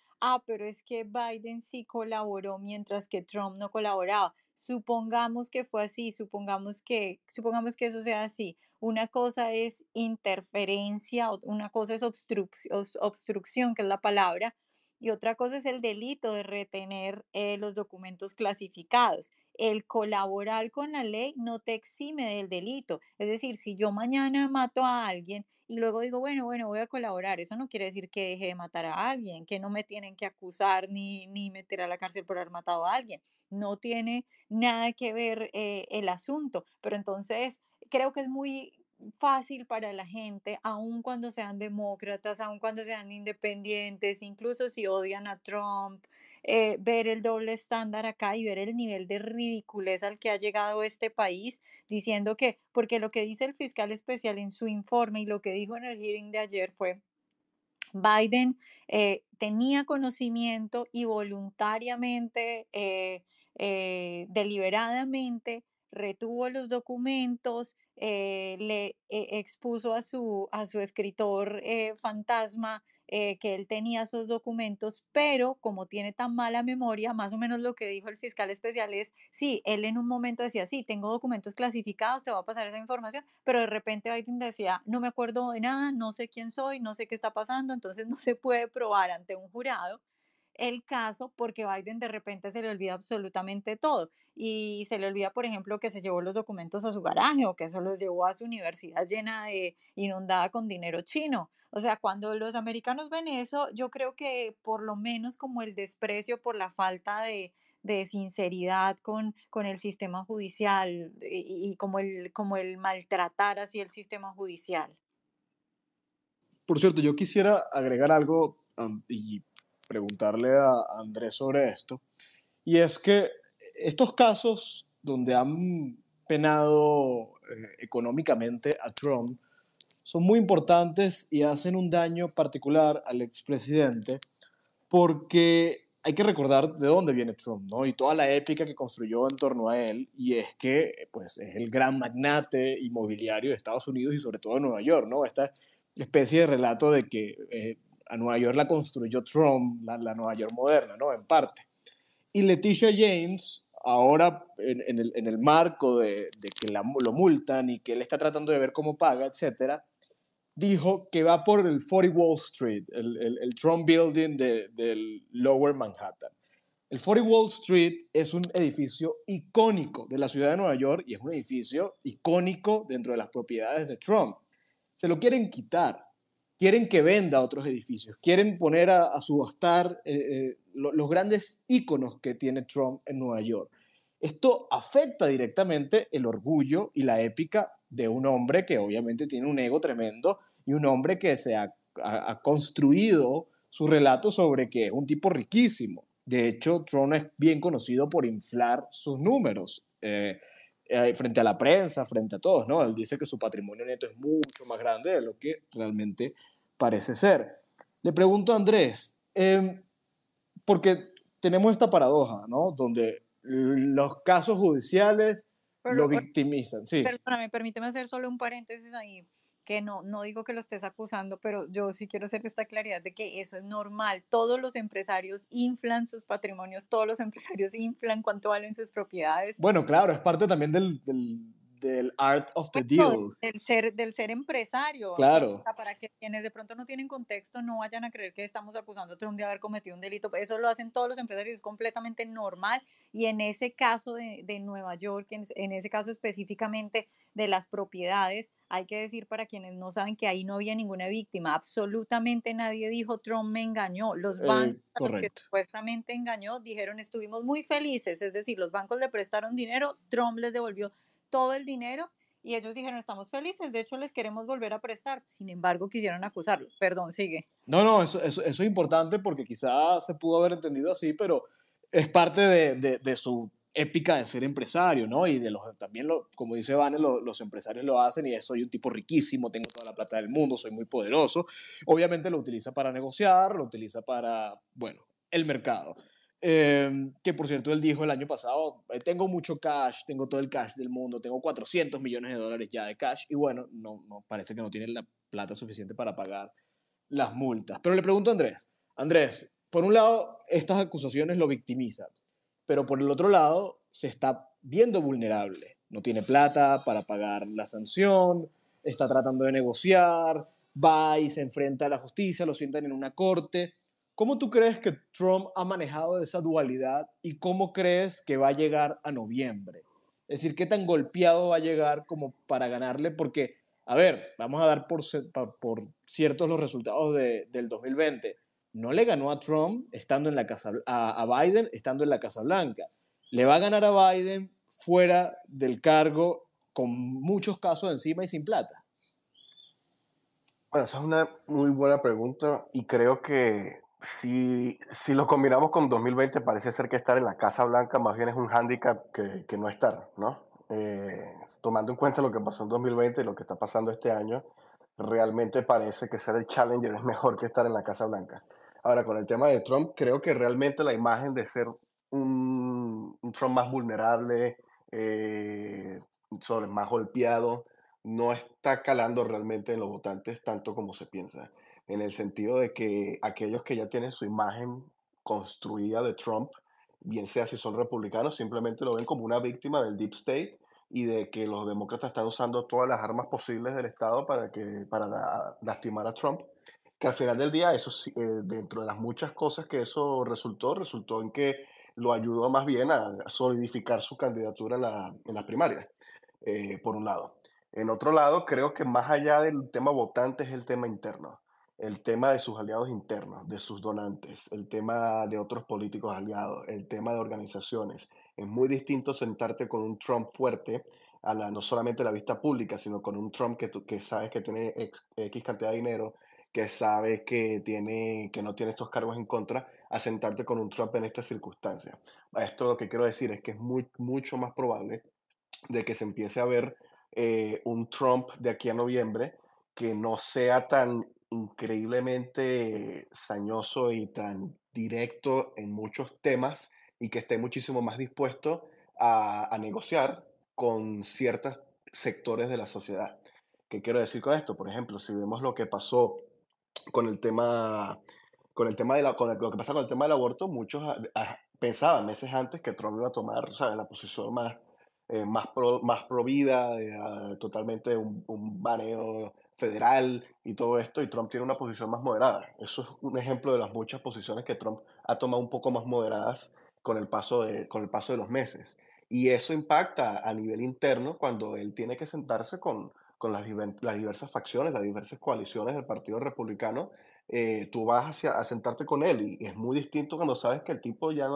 pero es que Biden sí colaboró mientras que Trump no colaboraba. Supongamos que fue así, supongamos que eso sea así. Una cosa es interferencia, una cosa es obstrucción, que es la palabra, y otra cosa es el delito de retener los documentos clasificados. El colaborar con la ley no te exime del delito. Es decir, si yo mañana mato a alguien y luego digo, bueno, voy a colaborar, eso no quiere decir que deje de matar a alguien, que no me tienen que acusar ni meter a la cárcel por haber matado a alguien. No tiene nada que ver el asunto, pero entonces creo que es muy fácil para la gente, aun cuando sean demócratas, aun cuando sean independientes, incluso si odian a Trump, ver el doble estándar acá y ver el nivel de ridiculez al que ha llegado este país, diciendo que, porque lo que dice el fiscal especial en su informe y lo que dijo en el hearing de ayer fue Biden tenía conocimiento y voluntariamente, deliberadamente, retuvo los documentos, le expuso a su escritor fantasma que él tenía esos documentos, pero como tiene tan mala memoria, más o menos lo que dijo el fiscal especial es, sí, él en un momento decía, sí, tengo documentos clasificados, te voy a pasar esa información, pero de repente Biden decía, no me acuerdo de nada, no sé quién soy, no sé qué está pasando, entonces no se puede probar ante un jurado el caso porque Biden de repente se le olvida absolutamente todo y se le olvida, por ejemplo, que se llevó los documentos a su garaje o que se los llevó a su universidad llena de inundada con dinero chino. O sea, cuando los americanos ven eso, yo creo que por lo menos como el desprecio por la falta de sinceridad con el sistema judicial y como el maltratar así el sistema judicial. Por cierto, yo quisiera agregar algo y preguntarle a Andrés sobre esto. Y es que estos casos donde han penado económicamente a Trump son muy importantes y hacen un daño particular al expresidente porque hay que recordar de dónde viene Trump, ¿no? Y toda la épica que construyó en torno a él, y es que pues, es el gran magnate inmobiliario de Estados Unidos y sobre todo de Nueva York, ¿no? Esta especie de relato de que a Nueva York la construyó Trump, la Nueva York moderna, ¿no? En parte. Y Leticia James, ahora en el marco de que lo multan y que él está tratando de ver cómo paga, etcétera, dijo que va por el 40 Wall Street, el Trump Building del Lower Manhattan. El 40 Wall Street es un edificio icónico de la ciudad de Nueva York y es un edificio icónico dentro de las propiedades de Trump. Se lo quieren quitar, quieren que venda otros edificios, quieren poner a subastar los grandes íconos que tiene Trump en Nueva York. Esto afecta directamente el orgullo y la épica de un hombre que obviamente tiene un ego tremendo y un hombre que ha construido su relato sobre que es un tipo riquísimo. De hecho, Trump es bien conocido por inflar sus números frente a la prensa, frente a todos, ¿no? Él dice que su patrimonio neto es mucho más grande de lo que realmente parece ser. Le pregunto a Andrés, porque tenemos esta paradoja, ¿no? Donde los casos judiciales lo Pero, victimizan, sí. perdóname, permíteme hacer solo un paréntesis ahí, que no digo que lo estés acusando, pero yo sí quiero hacer esta claridad de que eso es normal. Todos los empresarios inflan sus patrimonios, todos los empresarios inflan cuánto valen sus propiedades. Bueno, claro, es parte también del art of the Bueno, deal, del ser empresario, pues, o claro. sea, para que quienes de pronto no tienen contexto no vayan a creer que estamos acusando a Trump de haber cometido un delito. Eso lo hacen todos los empresarios, es completamente normal. Y en ese caso de Nueva York, en ese caso específicamente de las propiedades, hay que decir para quienes no saben que ahí no había ninguna víctima. Absolutamente nadie dijo Trump me engañó. Los bancos a los que Correcto. supuestamente engañó dijeron estuvimos muy felices, es decir, los bancos le prestaron dinero, Trump les devolvió todo el dinero y ellos dijeron, estamos felices, de hecho les queremos volver a prestar. Sin embargo, quisieron acusarlos. Perdón, sigue. No, no, eso es importante porque quizás se pudo haber entendido así, pero es parte de su épica de ser empresario, ¿no? Y de también, como dice Vane, los empresarios lo hacen y soy un tipo riquísimo, tengo toda la plata del mundo, soy muy poderoso. Obviamente lo utiliza para negociar, lo utiliza para, bueno, el mercado. Que por cierto, él dijo el año pasado, tengo mucho cash, tengo todo el cash del mundo, tengo 400 millones de dólares ya de cash y bueno, no parece que no tiene la plata suficiente para pagar las multas. Pero le pregunto a Andrés, Andrés, por un lado, estas acusaciones lo victimizan, pero por el otro lado, se está viendo vulnerable. No tiene plata para pagar la sanción, está tratando de negociar, va y se enfrenta a la justicia, lo sientan en una corte. ¿Cómo tú crees que Trump ha manejado esa dualidad y cómo crees que va a llegar a noviembre? Es decir, ¿qué tan golpeado va a llegar como para ganarle? Porque a ver, vamos a dar por ciertos los resultados del 2020. No le ganó a Trump estando en la Casa, a Biden estando en la Casa Blanca. Le va a ganar a Biden fuera del cargo con muchos casos encima y sin plata. Bueno, esa es una muy buena pregunta y creo que si lo combinamos con 2020 parece ser que estar en la Casa Blanca más bien es un hándicap que no estar, ¿no? Tomando en cuenta lo que pasó en 2020 y lo que está pasando este año, realmente parece que ser el challenger es mejor que estar en la Casa Blanca. Ahora, con el tema de Trump, creo que realmente la imagen de ser un Trump más vulnerable, eh, más golpeado, no está calando realmente en los votantes tanto como se piensa, en el sentido de que aquellos que ya tienen su imagen construida de Trump, bien sea si son republicanos, simplemente lo ven como una víctima del deep state y de que los demócratas están usando todas las armas posibles del Estado para lastimar a Trump, que al final del día, eso sí, dentro de las muchas cosas que eso resultó en que lo ayudó más bien a solidificar su candidatura en la primaria, por un lado. En otro lado, creo que más allá del tema votante es el tema interno, el tema de sus aliados internos, de sus donantes, el tema de otros políticos aliados, el tema de organizaciones. Es muy distinto sentarte con un Trump fuerte, no solamente a la vista pública, sino con un Trump que sabes que tiene X cantidad de dinero, que sabes que no tiene estos cargos en contra, a sentarte con un Trump en estas circunstancias. Esto lo que quiero decir es que es mucho más probable de que se empiece a ver un Trump de aquí a noviembre que no sea tan increíblemente sañoso y tan directo en muchos temas y que esté muchísimo más dispuesto a negociar con ciertos sectores de la sociedad. ¿Qué quiero decir con esto? Por ejemplo, si vemos lo que pasó con el tema, lo que pasa con el tema del aborto, muchos pensaban meses antes que Trump iba a tomar, ¿sabes?, la posición más pro vida, totalmente un baneo federal y todo esto, y Trump tiene una posición más moderada. Eso es un ejemplo de las muchas posiciones que Trump ha tomado un poco más moderadas con el paso de los meses. Y eso impacta a nivel interno cuando él tiene que sentarse con las diversas facciones, las diversas coaliciones del Partido Republicano. Tú vas a sentarte con él y es muy distinto cuando sabes que el tipo ya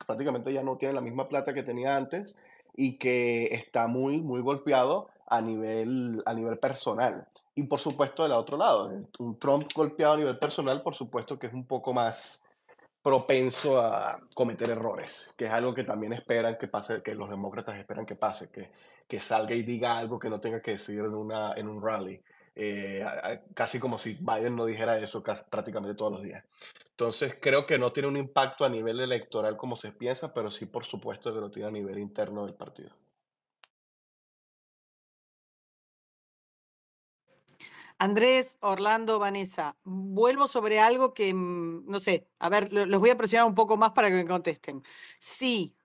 prácticamente ya no tiene la misma plata que tenía antes y que está muy, muy golpeado a nivel personal. Y por supuesto, del otro lado, un Trump golpeado a nivel personal, por supuesto que es un poco más propenso a cometer errores, que es algo que también esperan que pase, que los demócratas esperan que pase, que salga y diga algo que no tenga que decir en un rally. Casi como si Biden no dijera eso prácticamente todos los días. Entonces, creo que no tiene un impacto a nivel electoral como se piensa, pero sí, por supuesto, que lo tiene a nivel interno del partido. Andrés, Orlando, Vanessa, vuelvo sobre algo que, no sé, a ver, los voy a presionar un poco más para que me contesten. Sí,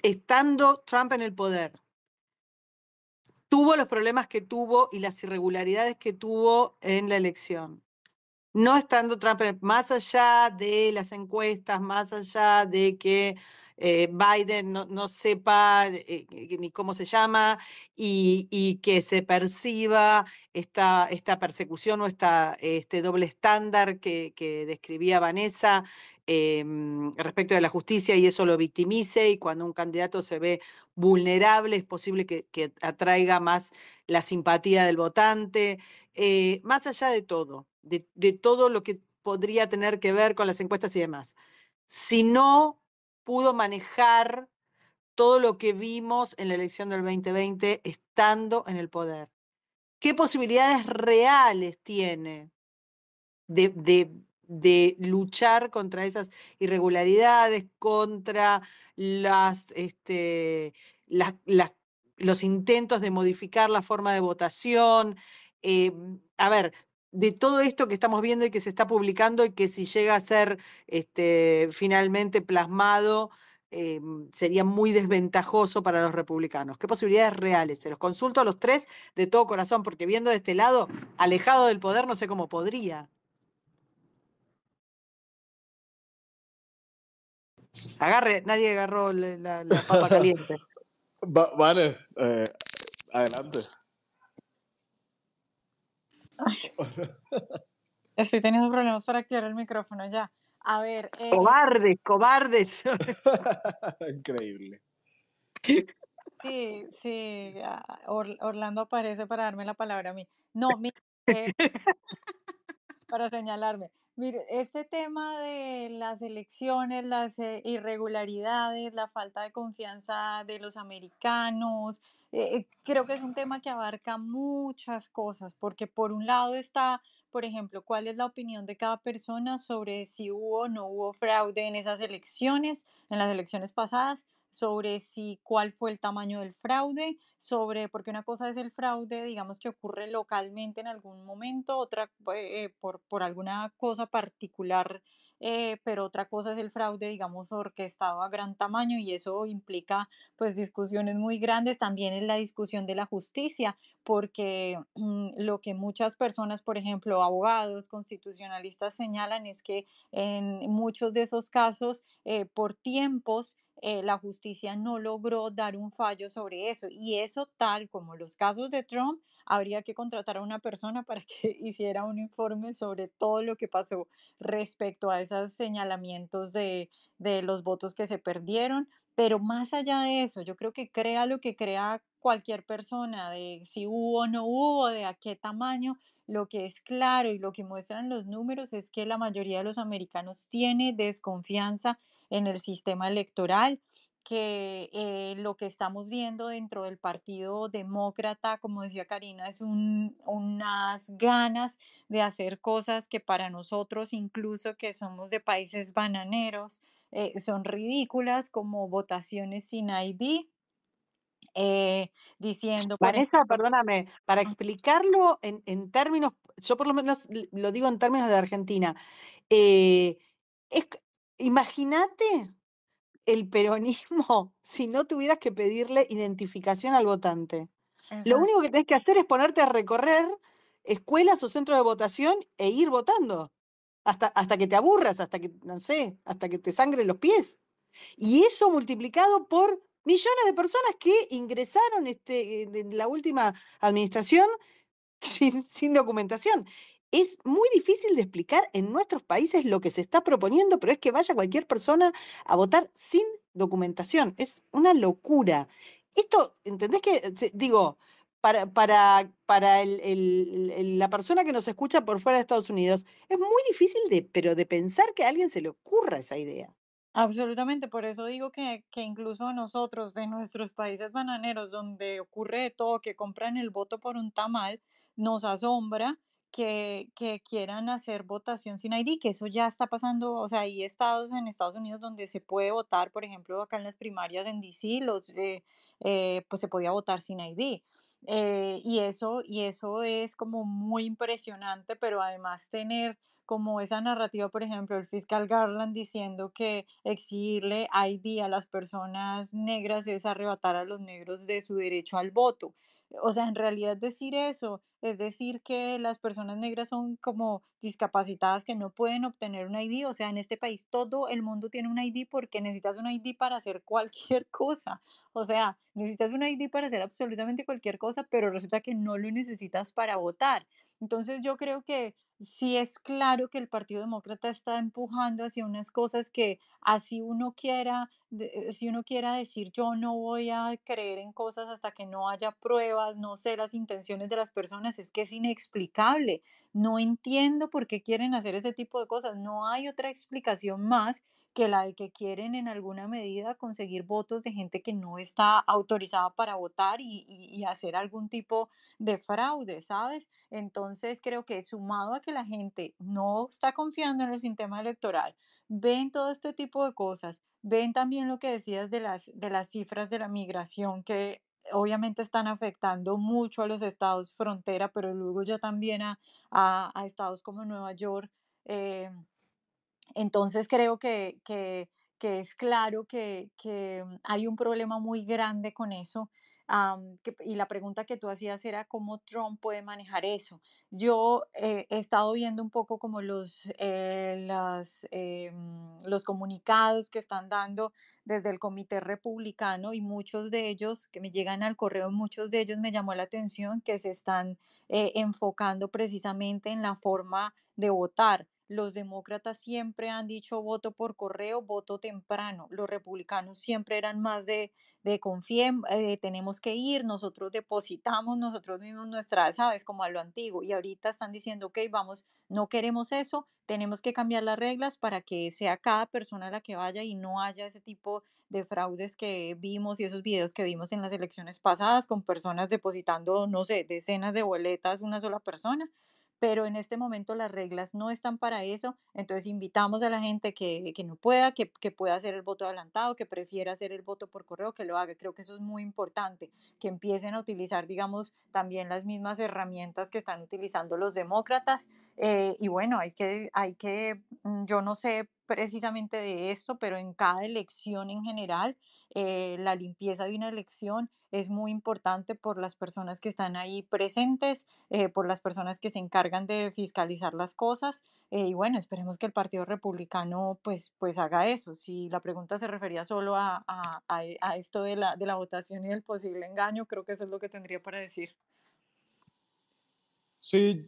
estando Trump en el poder, tuvo los problemas que tuvo y las irregularidades que tuvo en la elección. No estando Trump, más allá de las encuestas, más allá de que Biden no sepa ni cómo se llama y que se perciba esta persecución o este doble estándar que describía Vanessa respecto de la justicia y eso lo victimice, y cuando un candidato se ve vulnerable es posible que atraiga más la simpatía del votante. Más allá de todo, de todo lo que podría tener que ver con las encuestas y demás, si no pudo manejar todo lo que vimos en la elección del 2020 estando en el poder, ¿qué posibilidades reales tiene de luchar contra esas irregularidades, contra las- los intentos de modificar la forma de votación? Eh, a ver, de todo esto que estamos viendo y que se está publicando y que si llega a ser finalmente plasmado, eh, sería muy desventajoso para los republicanos. ¿Qué posibilidades reales? Se los consulto a los tres de todo corazón, porque viendo de este lado, alejado del poder, no sé cómo podría. Agarre, nadie agarró la papa caliente. Vale, adelante. Ay, estoy teniendo problemas para activar el micrófono ya. A ver, Cobardes, cobardes. Increíble. sí, sí, Orlando aparece para darme la palabra a mí. No, eh, para señalarme. Mire, este tema de las elecciones, las irregularidades, la falta de confianza de los americanos, creo que es un tema que abarca muchas cosas, porque por un lado está, por ejemplo, cuál es la opinión de cada persona sobre si hubo o no hubo fraude en esas elecciones, en las elecciones pasadas, sobre si cuál fue el tamaño del fraude, sobre, porque una cosa es el fraude, digamos, que ocurre localmente en algún momento, otra por alguna cosa particular, pero otra cosa es el fraude, digamos, orquestado a gran tamaño, y eso implica pues discusiones muy grandes. También en la discusión de la justicia, porque lo que muchas personas, por ejemplo, abogados, constitucionalistas señalan es que en muchos de esos casos, por tiempos, la justicia no logró dar un fallo sobre eso. Y eso, tal como los casos de Trump, habría que contratar a una persona para que hiciera un informe sobre todo lo que pasó respecto a esos señalamientos de los votos que se perdieron. Pero más allá de eso, yo creo que crea lo que crea cualquier persona, de si hubo o no hubo, de a qué tamaño. Lo que es claro y lo que muestran los números es que la mayoría de los americanos tiene desconfianza en el sistema electoral, que lo que estamos viendo dentro del Partido Demócrata, como decía Karina, es unas ganas de hacer cosas que para nosotros, incluso que somos de países bananeros, son ridículas, como votaciones sin ID, diciendo, por Vanessa, ejemplo, perdóname, para explicarlo en términos, yo por lo menos lo digo en términos de Argentina, eh, es, imagínate el peronismo si no tuvieras que pedirle identificación al votante. Lo exacto. único que tenés que hacer es ponerte a recorrer escuelas o centros de votación e ir votando. Hasta que te aburras, hasta que, no sé, hasta que te sangren los pies. Y eso multiplicado por millones de personas que ingresaron en la última administración sin documentación. Es muy difícil de explicar en nuestros países lo que se está proponiendo, pero es que vaya cualquier persona a votar sin documentación. Es una locura. Esto, ¿entendés que? Digo, para la persona que nos escucha por fuera de Estados Unidos, es muy difícil pero de pensar que a alguien se le ocurra esa idea. Absolutamente, por eso digo que incluso nosotros, de nuestros países bananeros, donde ocurre de todo, que compran el voto por un tamal, nos asombra que quieran hacer votación sin ID, que eso ya está pasando, o sea, hay estados en Estados Unidos donde se puede votar, por ejemplo, acá en las primarias en DC, pues se podía votar sin ID. Y eso es como muy impresionante, pero además tener como esa narrativa, por ejemplo, el fiscal Garland diciendo que exigirle ID a las personas negras es arrebatar a los negros de su derecho al voto. O sea, en realidad decir eso es decir que las personas negras son como discapacitadas que no pueden obtener un ID. O sea, en este país todo el mundo tiene un ID porque necesitas un ID para hacer cualquier cosa. O sea, necesitas un ID para hacer absolutamente cualquier cosa, pero resulta que no lo necesitas para votar. Entonces yo creo que sí es claro que el Partido Demócrata está empujando hacia unas cosas que así uno quiera, si uno quiera decir yo no voy a creer en cosas hasta que no haya pruebas, no sé las intenciones de las personas, es que es inexplicable. No entiendo por qué quieren hacer ese tipo de cosas. No hay otra explicación más que la de que quieren en alguna medida conseguir votos de gente que no está autorizada para votar y hacer algún tipo de fraude, ¿sabes? Entonces, creo que sumado a que la gente no está confiando en el sistema electoral, ven todo este tipo de cosas, ven también lo que decías de las cifras de la migración que obviamente están afectando mucho a los estados frontera, pero luego ya también a estados como Nueva York. eh, entonces creo que es claro que hay un problema muy grande con eso. Y la pregunta que tú hacías era cómo Trump puede manejar eso. Yo he estado viendo un poco como los comunicados que están dando desde el Comité Republicano, y muchos de ellos que me llegan al correo, muchos de ellos me llamó la atención que se están enfocando precisamente en la forma de votar. Los demócratas siempre han dicho voto por correo, voto temprano. Los republicanos siempre eran más de confíen, tenemos que ir, nosotros depositamos nosotros mismos nuestra, sabes, como a lo antiguo. Y ahorita están diciendo, ok, vamos, no queremos eso, tenemos que cambiar las reglas para que sea cada persona la que vaya y no haya ese tipo de fraudes que vimos y esos videos que vimos en las elecciones pasadas con personas depositando, no sé, decenas de boletas una sola persona. Pero en este momento las reglas no están para eso, entonces invitamos a la gente que no pueda, que pueda hacer el voto adelantado, que prefiera hacer el voto por correo, que lo haga. Creo que eso es muy importante, que empiecen a utilizar, digamos, también las mismas herramientas que están utilizando los demócratas. Y bueno, yo no sé precisamente de esto, pero en cada elección en general, la limpieza de una elección es muy importante por las personas que están ahí presentes, por las personas que se encargan de fiscalizar las cosas. Y bueno, esperemos que el Partido Republicano pues haga eso. Si la pregunta se refería solo a esto de la votación y del posible engaño, creo que eso es lo que tendría para decir. Sí,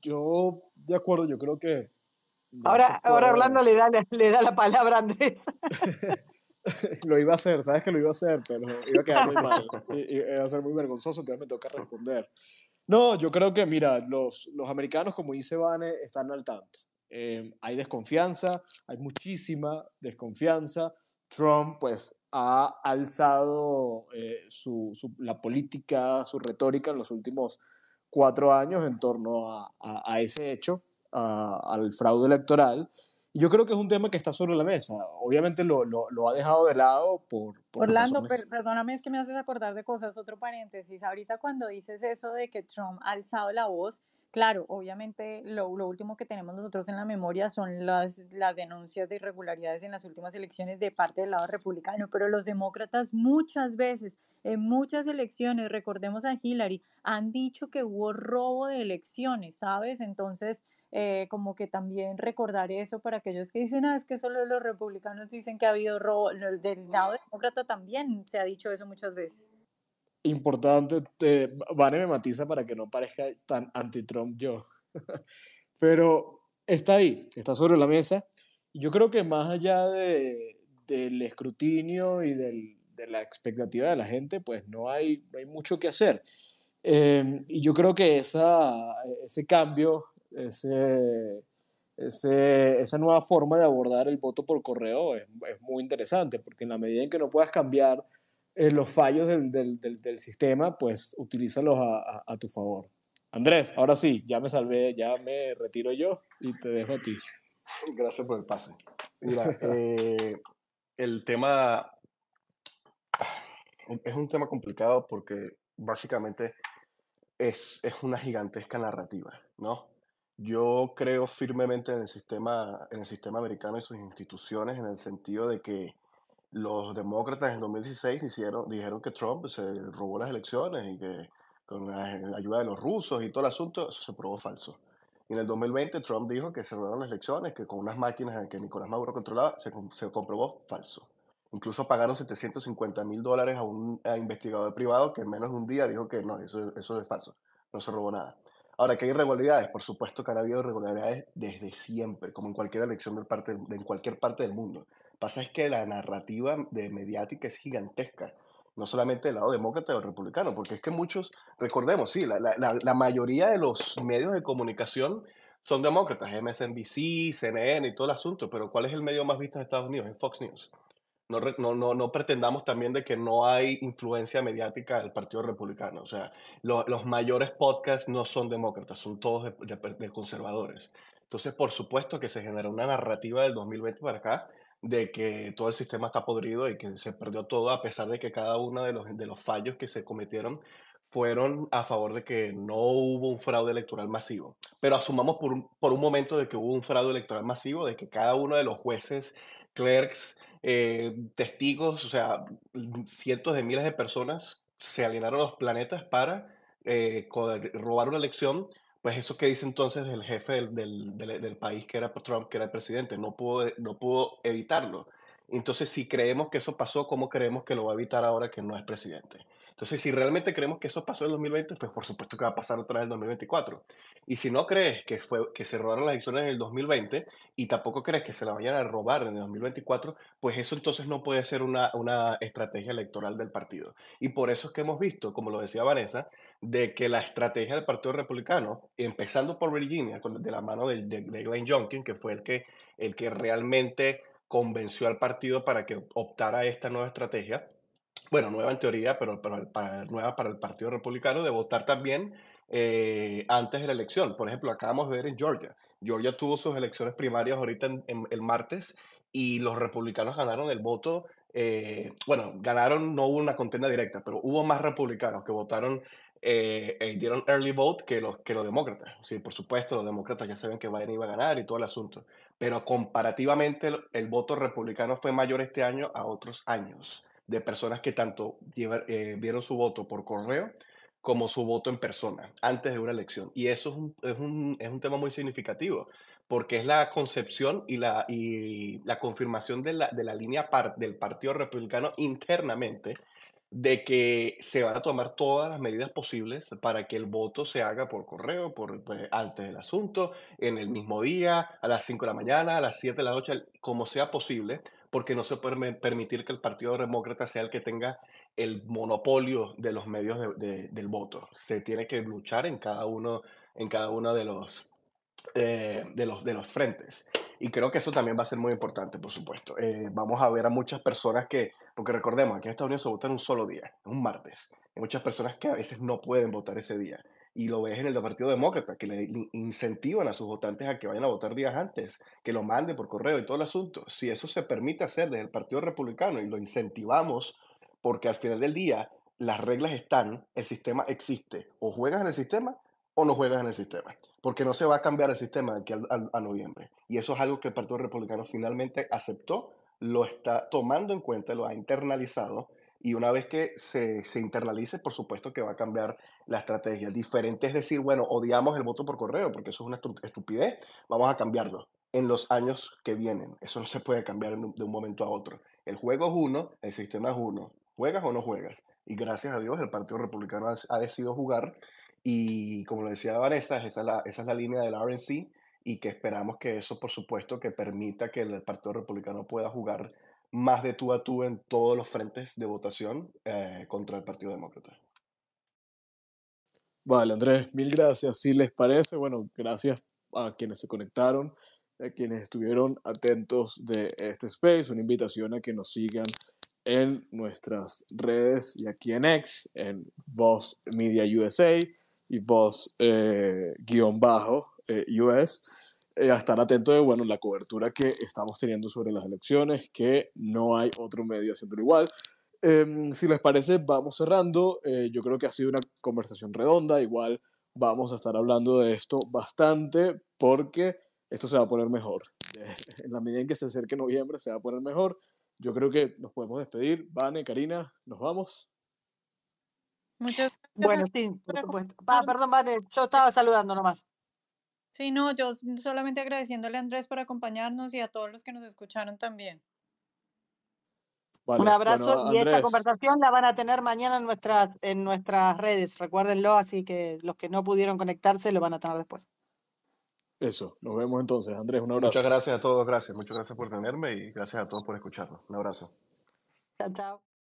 yo de acuerdo, yo creo que no se Ahora Orlando puede. le da la palabra a Andrés. Lo iba a hacer, sabes que lo iba a hacer, pero iba a quedar muy mal. Y iba a ser muy vergonzoso, entonces me toca responder. No, yo creo que, mira, los americanos, como dice Vane, están al tanto. Hay desconfianza, hay muchísima desconfianza. Trump, pues, ha alzado la política, su retórica en los últimos 4 años en torno a ese hecho, al fraude electoral. Y yo creo que es un tema que está sobre la mesa. Obviamente lo ha dejado de lado por Orlando, razones. perdóname, es que me haces acordar de cosas, otro paréntesis. Ahorita cuando dices eso de que Trump ha alzado la voz, claro, obviamente lo último que tenemos nosotros en la memoria son las denuncias de irregularidades en las últimas elecciones de parte del lado republicano, pero los demócratas muchas veces, en muchas elecciones, recordemos a Hillary, han dicho que hubo robo de elecciones, ¿sabes? Entonces, como que también recordar eso para aquellos que dicen, es que solo los republicanos dicen que ha habido robo, del lado demócrata también se ha dicho eso muchas veces. Importante, Vane me matiza para que no parezca tan anti-Trump yo. Pero está ahí, está sobre la mesa. Y yo creo que más allá del escrutinio y de la expectativa de la gente, pues no hay mucho que hacer. Y yo creo que ese cambio, esa nueva forma de abordar el voto por correo es muy interesante, porque en la medida en que no puedas cambiar los fallos del sistema, pues utilízalos a tu favor. Andrés, ahora sí, ya me salvé, ya me retiro yo y te dejo a ti. Gracias por el pase. Mira, el tema es un tema complicado porque básicamente es una gigantesca narrativa, ¿no? Yo creo firmemente en el sistema americano y sus instituciones, en el sentido de que los demócratas en 2016 dijeron que Trump se robó las elecciones y que con la ayuda de los rusos y todo el asunto, eso se probó falso. Y en el 2020 Trump dijo que se robaron las elecciones, que con unas máquinas que Nicolás Maduro controlaba, se comprobó falso. Incluso pagaron $750,000 a un investigador privado que en menos de un día dijo que no, eso es falso, no se robó nada. Ahora, que hay irregularidades, por supuesto que han habido irregularidades desde siempre, como en cualquier elección en cualquier parte del mundo. Pasa es que la narrativa de mediática es gigantesca, no solamente del lado demócrata o republicano, porque es que muchos, recordemos, sí, la mayoría de los medios de comunicación son demócratas, MSNBC, CNN y todo el asunto, pero ¿cuál es el medio más visto en Estados Unidos? Es Fox News. No pretendamos también de que no hay influencia mediática del Partido Republicano. O sea, los mayores podcasts no son demócratas, son todos de conservadores. Entonces, por supuesto que se genera una narrativa del 2020 para acá de que todo el sistema está podrido y que se perdió todo, a pesar de que cada uno de los fallos que se cometieron fueron a favor de que no hubo un fraude electoral masivo. Pero asumamos por un momento de que hubo un fraude electoral masivo, de que cada uno de los jueces, clerks, testigos, o sea, cientos de miles de personas se alinearon los planetas para robar una elección. Pues eso que dice entonces el jefe del país, que era Trump, que era el presidente, no pudo evitarlo. Entonces, si creemos que eso pasó, ¿cómo creemos que lo va a evitar ahora que no es presidente? Entonces, si realmente creemos que eso pasó en el 2020, pues por supuesto que va a pasar otra vez en el 2024. Y si no crees que se robaron las elecciones en el 2020 y tampoco crees que se la vayan a robar en el 2024, pues eso entonces no puede ser una estrategia electoral del partido. Y por eso es que hemos visto, como lo decía Vanessa, de que la estrategia del Partido Republicano, empezando por Virginia, de la mano de Glenn Youngkin, que fue el que realmente convenció al partido para que optara a esta nueva estrategia, bueno, nueva en teoría, pero nueva para el Partido Republicano, de votar también antes de la elección. Por ejemplo, acabamos de ver en Georgia. Georgia tuvo sus elecciones primarias ahorita el martes y los republicanos ganaron el voto. Bueno, ganaron, no hubo una contienda directa, pero hubo más republicanos que votaron dieron early vote que los demócratas. Sí, por supuesto, los demócratas ya saben que Biden iba a ganar y todo el asunto. Pero comparativamente el voto republicano fue mayor este año a otros años de personas que tanto vieron su voto por correo como su voto en persona antes de una elección. Y eso es un tema muy significativo, porque es la concepción y la confirmación de la línea del Partido Republicano internamente de que se van a tomar todas las medidas posibles para que el voto se haga por correo, pues, antes del asunto, en el mismo día, a las 5 de la mañana, a las 7 de la noche, como sea posible, porque no se puede permitir que el Partido Demócrata sea el que tenga el monopolio de los medios del voto. Se tiene que luchar en cada uno de los frentes. Y creo que eso también va a ser muy importante, por supuesto. Vamos a ver a muchas personas porque recordemos, aquí en Estados Unidos se vota en un solo día, un martes. Hay muchas personas que a veces no pueden votar ese día. Y lo ves en el Partido Demócrata, que le incentivan a sus votantes a que vayan a votar días antes, que lo manden por correo y todo el asunto. Si eso se permite hacer desde el Partido Republicano y lo incentivamos, porque al final del día las reglas están, el sistema existe. O juegas en el sistema o no juegas en el sistema, porque no se va a cambiar el sistema de aquí a noviembre. Y eso es algo que el Partido Republicano finalmente aceptó, lo está tomando en cuenta, lo ha internalizado, y una vez que se internalice, por supuesto que va a cambiar la estrategia. Diferente es decir, bueno, odiamos el voto por correo, porque eso es una estupidez, vamos a cambiarlo en los años que vienen. Eso no se puede cambiar de un momento a otro. El juego es uno, el sistema es uno. ¿Juegas o no juegas? Y gracias a Dios el Partido Republicano ha decidido jugar, y como lo decía Vanessa, esa es la línea del RNC, y que esperamos que eso, por supuesto, que permita que el Partido Republicano pueda jugar más de tú a tú en todos los frentes de votación contra el Partido Demócrata. Vale, Andrés, mil gracias. Si les parece, bueno, gracias a quienes se conectaron, a quienes estuvieron atentos de este space, una invitación a que nos sigan en nuestras redes y aquí en X, en Voz Media USA y Voz guión bajo US, a estar atento de, bueno, la cobertura que estamos teniendo sobre las elecciones, que no hay otro medio haciéndolo igual. Si les parece, vamos cerrando. Yo creo que ha sido una conversación redonda. Igual vamos a estar hablando de esto bastante porque esto se va a poner mejor. En la medida en que se acerque noviembre, se va a poner mejor. Yo creo que nos podemos despedir. Vane, Karina, nos vamos. Muchas gracias, Bueno, Andrés, sí, por por supuesto. acompañarnos. Perdón, vale, yo estaba saludando nomás. Sí, no, yo solamente agradeciéndole a Andrés por acompañarnos y a todos los que nos escucharon también. Un Vale, bueno, abrazo y esta Andrés, conversación la van a tener mañana en nuestras redes, recuérdenlo, así que los que no pudieron conectarse lo van a tener después. eso. Nos vemos entonces. Andrés, un Muchas abrazo. gracias a todos, gracias. Muchas gracias por tenerme y gracias a todos por escucharnos. Un abrazo. Chao, chao.